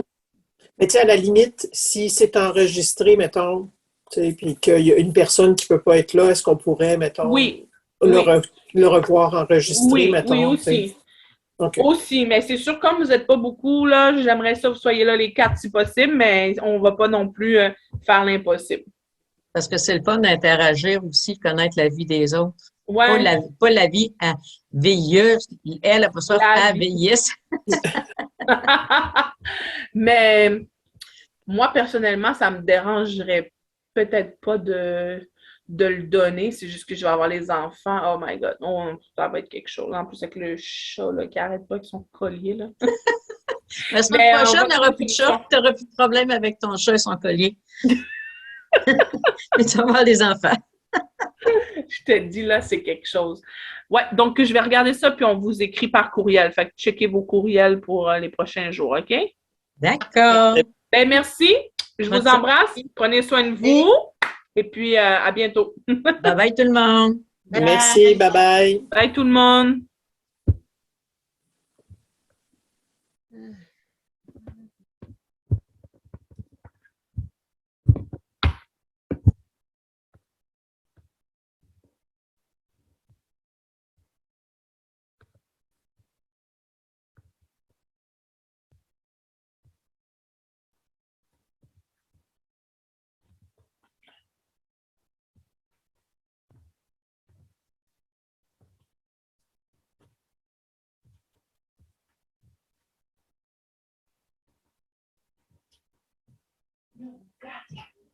Mais tu sais, à la limite, si c'est enregistré, mettons, puis qu'il y a une personne qui ne peut pas être là, est-ce qu'on pourrait, mettons, le revoir enregistré, mettons? Oui, aussi. Okay. Aussi, mais c'est sûr, comme vous n'êtes pas beaucoup, là, j'aimerais ça que vous soyez là les 4 si possible, mais on ne va pas non plus faire l'impossible. Parce que c'est le fun d'interagir aussi, connaître la vie des autres. Ouais. Pas la vie à veilleuse. Elle, après ça, à veilleuse. Mais moi, personnellement, ça me dérangerait peut-être pas de le donner. C'est juste que je vais avoir les enfants. Oh my God. Ça va être quelque chose. En plus, avec le chat là, qui n'arrête pas avec son collier. Là. La semaine prochaine, tu n'auras plus de chat. Tu n'auras plus de problème avec ton chat et son collier. Et tu vas voir les enfants. Je te dis, là, c'est quelque chose. Ouais, donc je vais regarder ça, puis on vous écrit par courriel. Fait que checkez vos courriels pour les prochains jours, OK? D'accord. Ben, merci. Je vous Merci. embrasse. Prenez soin de vous. Et puis, à bientôt. Bye bye tout le monde. Merci, bye bye. Bye tout le monde.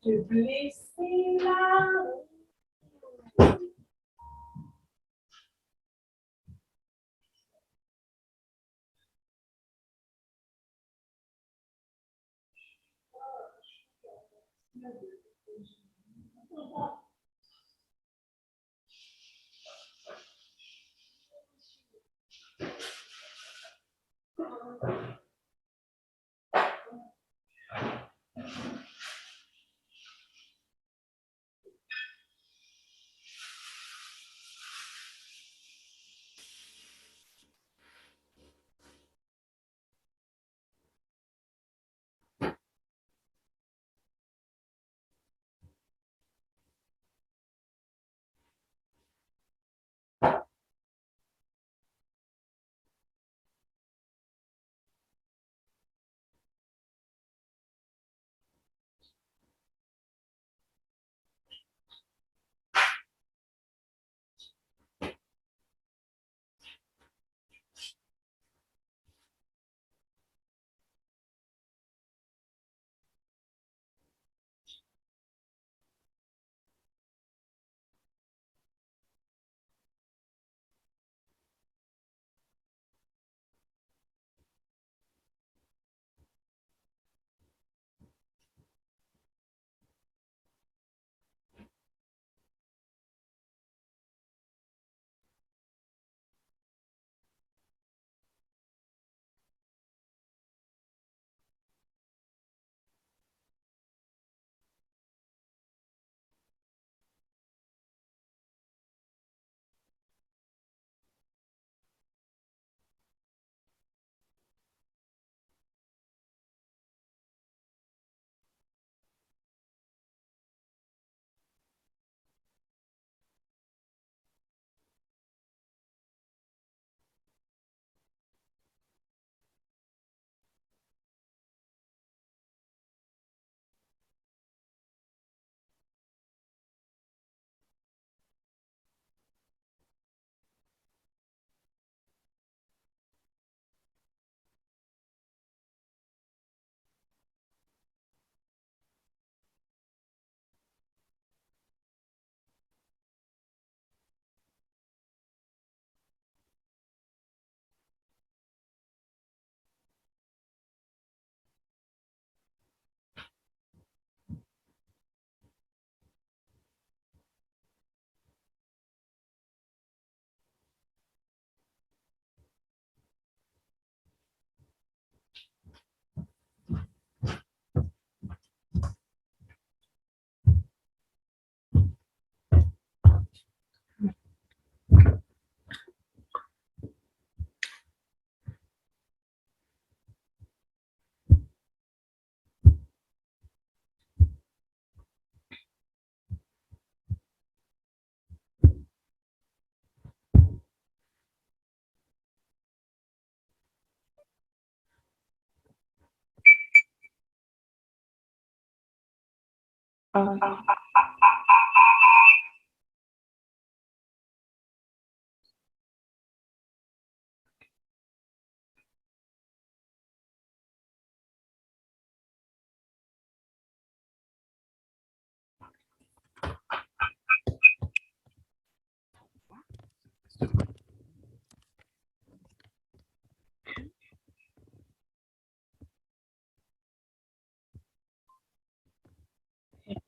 Te blesser là. Ah.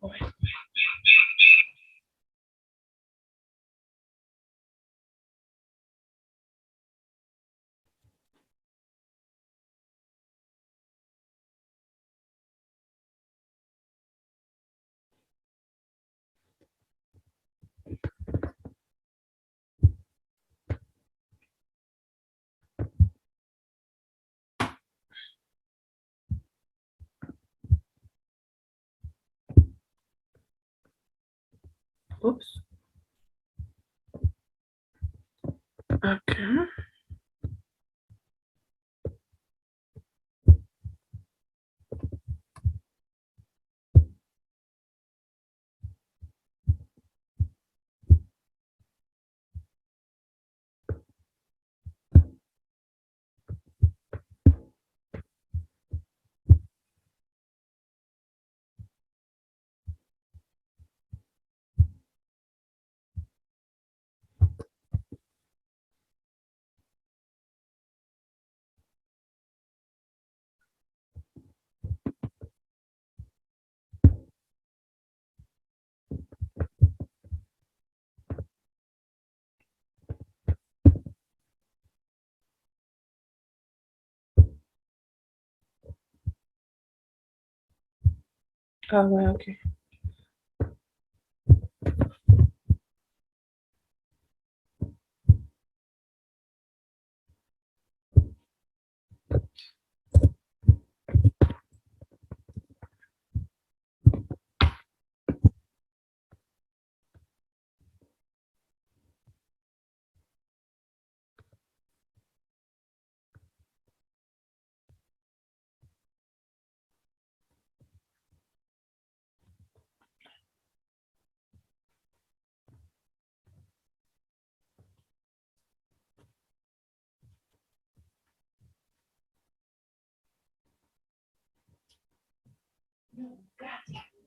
Ouais. Oups. OK. Ah ouais, OK.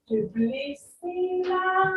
Te blesser là.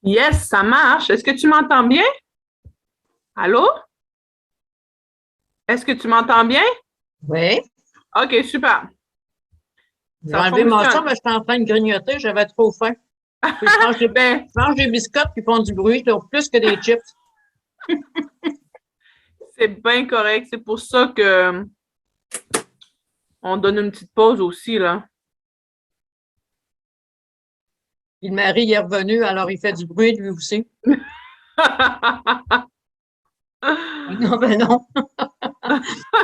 Yes, ça marche. Est-ce que tu m'entends bien? Allô? Est-ce que tu m'entends bien? Oui. OK, super. J'ai Ça enlevé mon son, fonctionne. mais j'étais en train de grignoter, j'avais trop faim. Puis Ben, je mange des biscottes qui font du bruit, là, plus que des chips. c'est bien correct. C'est pour ça que on donne une petite pause aussi, là. Puis le mari est revenu, alors il fait du bruit lui aussi. Non, ben non.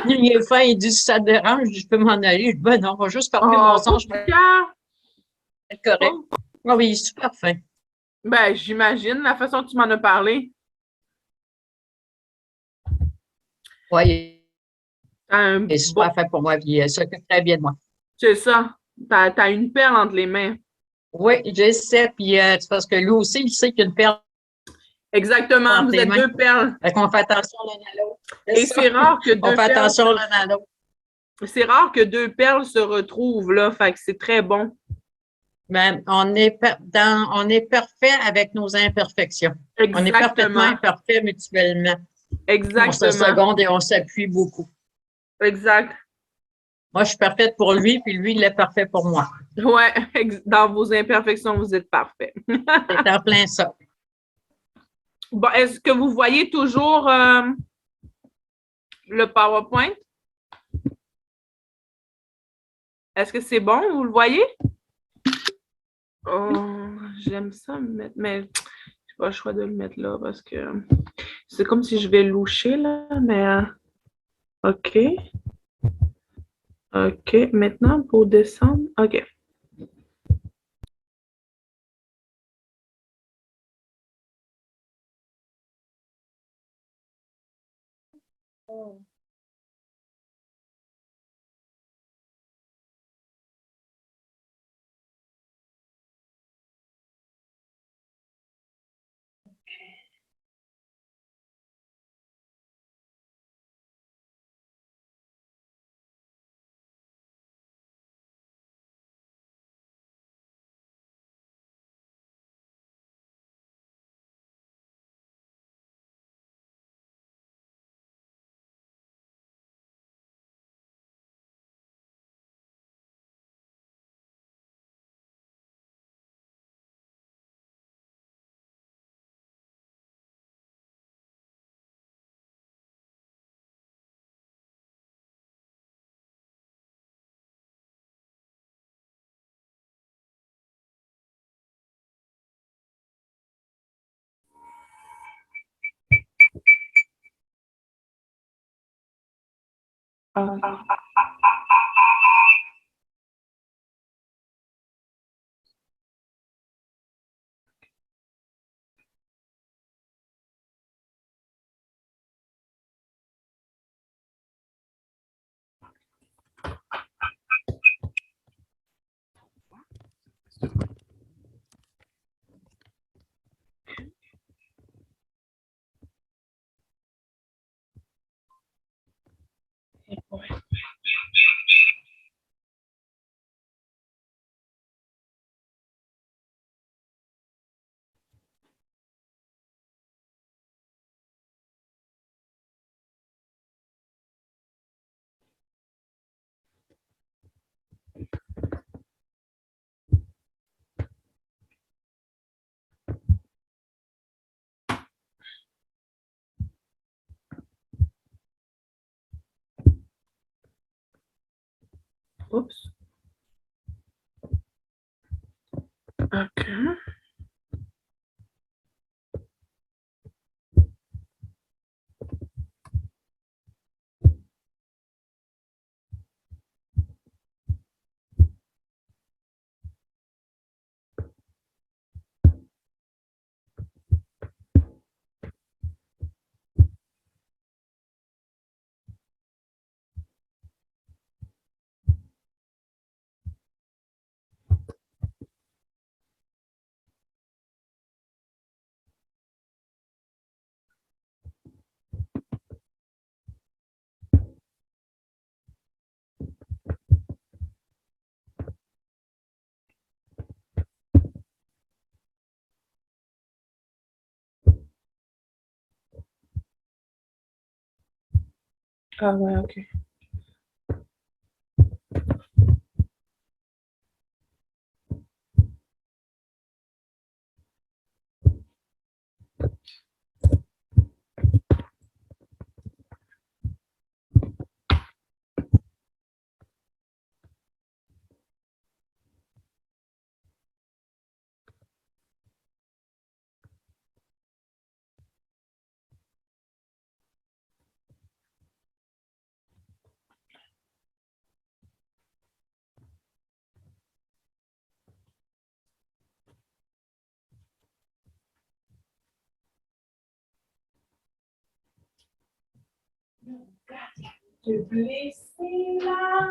Il est fin, il dit si ça te dérange, je peux m'en aller. Je dis, ben non, on va juste fermer mon Oh, son, pauvre je petit vais cœur. être correct. Oh. Ah oui, il est super fin. Ben, j'imagine la façon que tu m'en as parlé. Oui, T'as un il est bon, super fin pour moi, puis il s'occupe très bien de moi. c'est ça. T'as une perle entre les mains. Oui, je sais, puis c'est parce que lui aussi, il sait qu'il y a une perle Exactement. entre Vous les êtes mains. deux perles. Fait qu'on fait attention l'un à l'autre. C'est Et ça. c'est rare que On deux fait perles attention l'un à l'autre. c'est rare que deux perles se retrouvent, là. Fait que c'est très bon. Mais on est parfait avec nos imperfections. On est parfaitement Exactement. imparfaits mutuellement. On se Exactement. seconde et on s'appuie beaucoup. Exact. Moi, je suis parfaite pour lui, puis lui, il est parfait pour moi. Ouais, dans vos imperfections, vous êtes parfait. C'est en plein ça. Bon, est-ce que vous voyez toujours le PowerPoint? Est-ce que c'est bon? Vous le voyez? Oh, j'aime ça me mettre, mais j'ai pas le choix de le mettre là parce que c'est comme si je vais loucher là, mais OK. OK. Maintenant, pour descendre. OK. OK. Oups. OK. Ah ouais, OK. Te blesser là.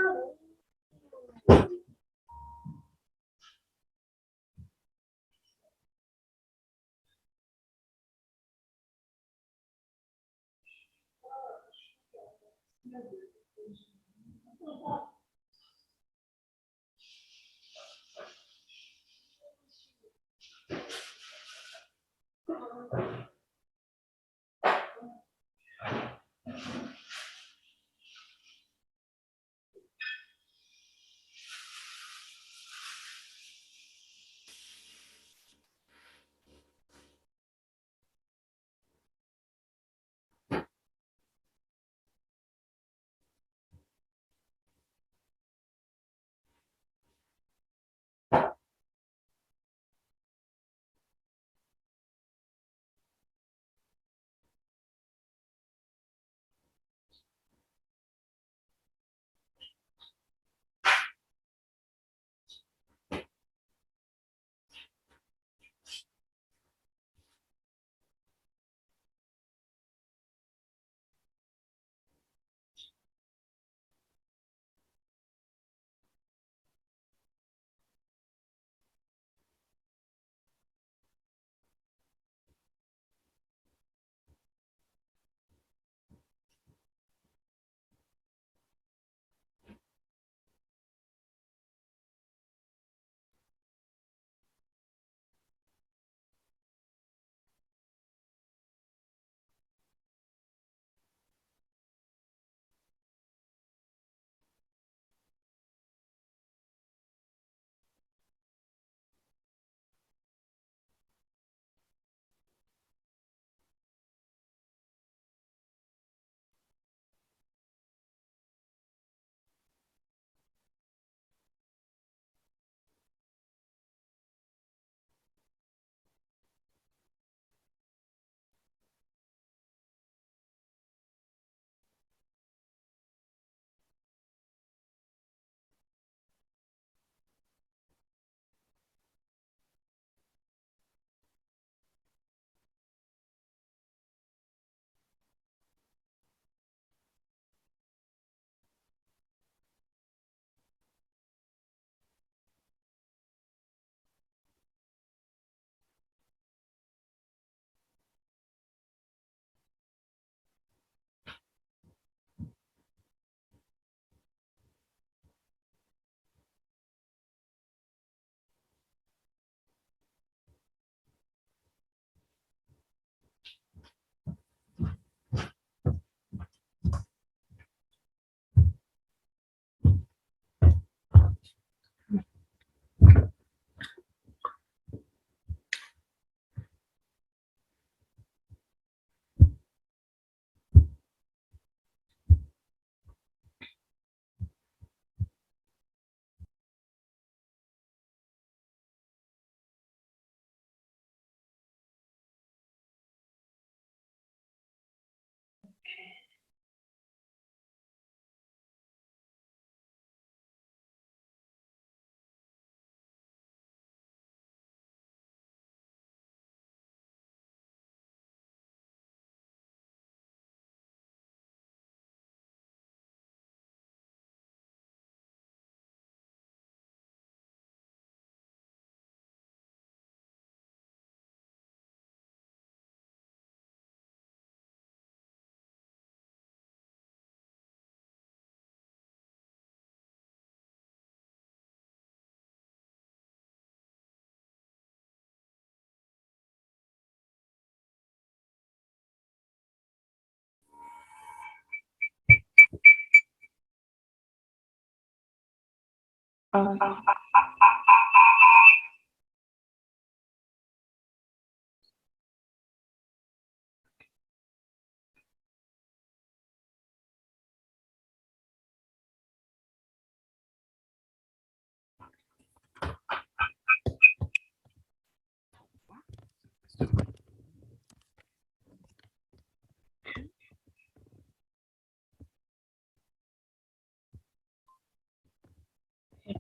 Ah,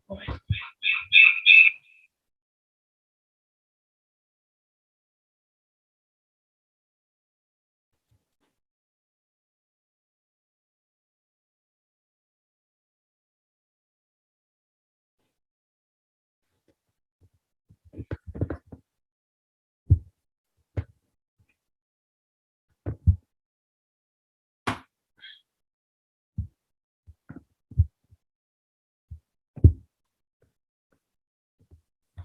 ouais.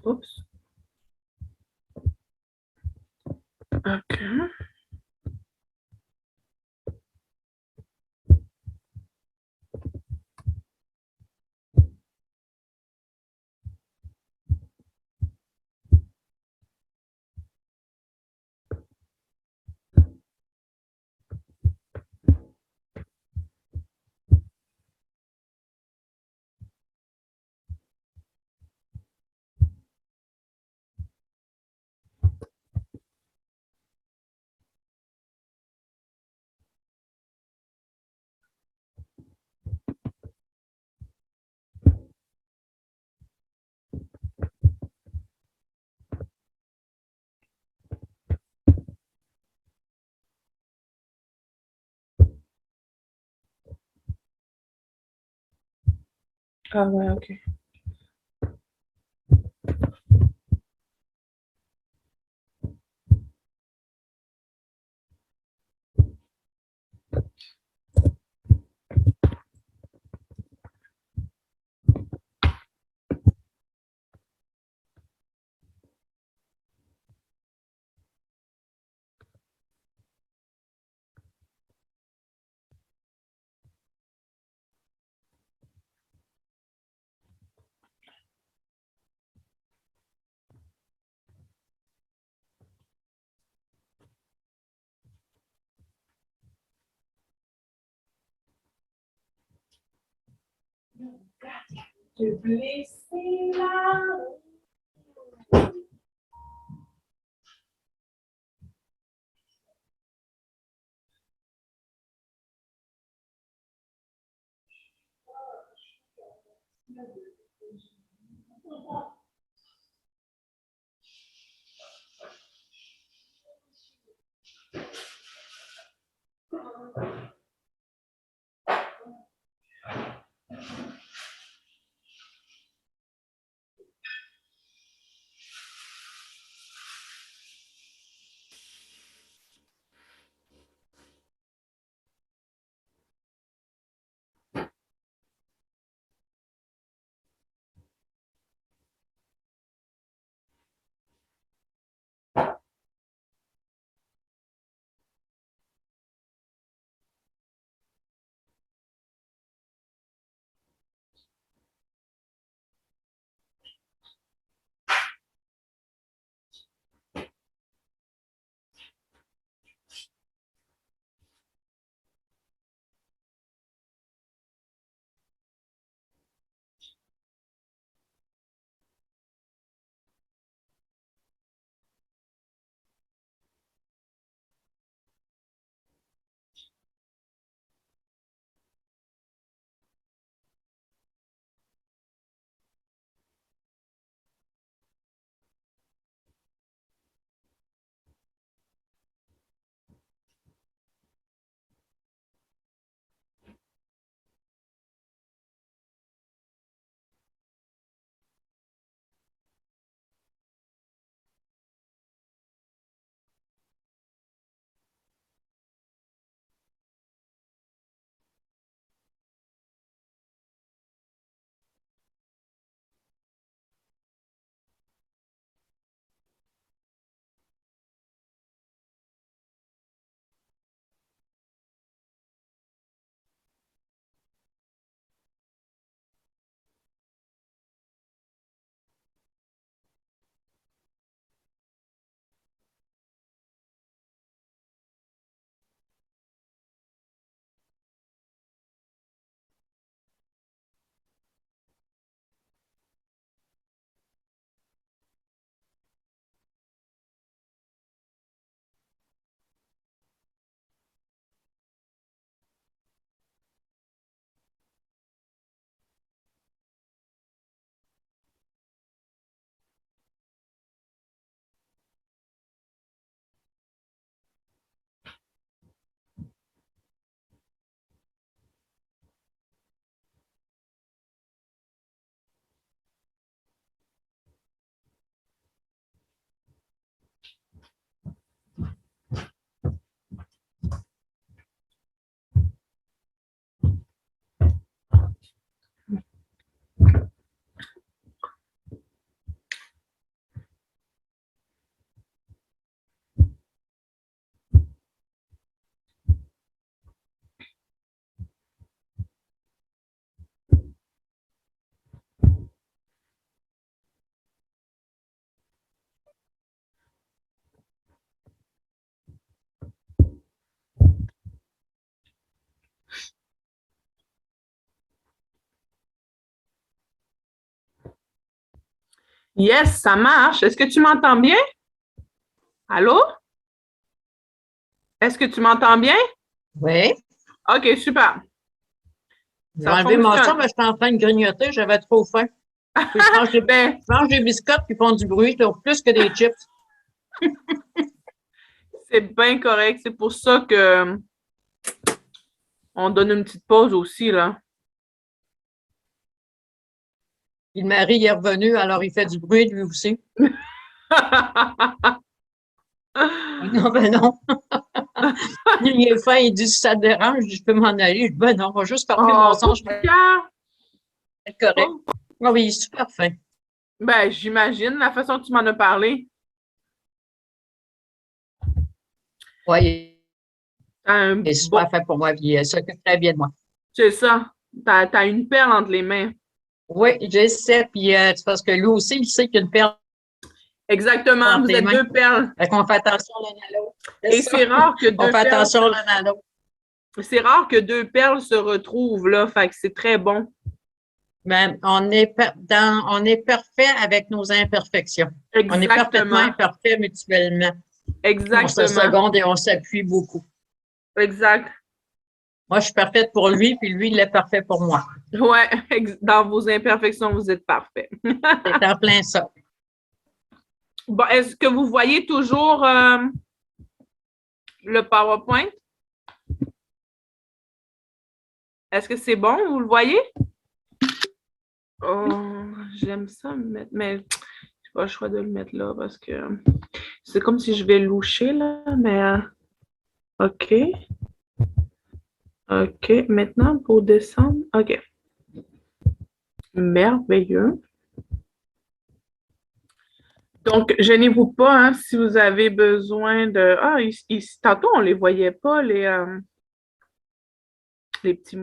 Oups. OK. Ah ouais, OK. Te blesser là. Yes, ça marche. Est-ce que tu m'entends bien? Allô? Est-ce que tu m'entends bien? Oui. OK, super. J'ai Ça enlevé mon son fonctionne. parce que j'étais en train de grignoter, j'avais trop faim. Puis Ben, je mange des biscottes qui font du bruit, là, plus que des chips. c'est bien correct. C'est pour ça que on donne une petite pause aussi, là. Puis le mari il est revenu, alors il fait du bruit lui aussi. Non, ben non. Il est fin, il dit si ça te dérange, je dis, je peux m'en aller. Je dis, ben non, on va juste fermer mon Oh, son, je vais Pierre! être correct. Oh. Ah oui, il est super fin. Ben, j'imagine la façon dont tu m'en as parlé. Oui, T'as un il est bon, super fin pour moi, puis il s'occupe très bien de moi. c'est ça. T'as une perle entre les mains. Oui, je sais, puis c'est parce que lui aussi, il sait qu'il y a une perle Exactement, entre vous les êtes mains. deux perles. Fait qu'on fait attention l'un à l'autre. C'est Et ça. c'est rare que On deux fait perles, attention l'un à l'autre. c'est rare que deux perles se retrouvent là, fait que c'est très bon. Mais on est on est parfait avec nos imperfections. On est parfaitement Exactement, imparfaits mutuellement. On se exactement, seconde et on s'appuie beaucoup. exact. Moi, je suis parfaite pour lui, puis lui, il est parfait pour moi. Ouais, dans vos imperfections, vous êtes parfait. C'est en plein ça. Bon, est-ce que vous voyez toujours le PowerPoint? Est-ce que c'est bon? Vous le voyez? Oh, j'aime ça me mettre, mais j'ai pas le choix de le mettre là parce que c'est comme si je vais loucher là, mais OK. OK. Maintenant, pour descendre. OK. Merveilleux. Donc, gênez-vous pas hein, si vous avez besoin de. Ah, ici, tantôt, on ne les voyait pas, les petits mots.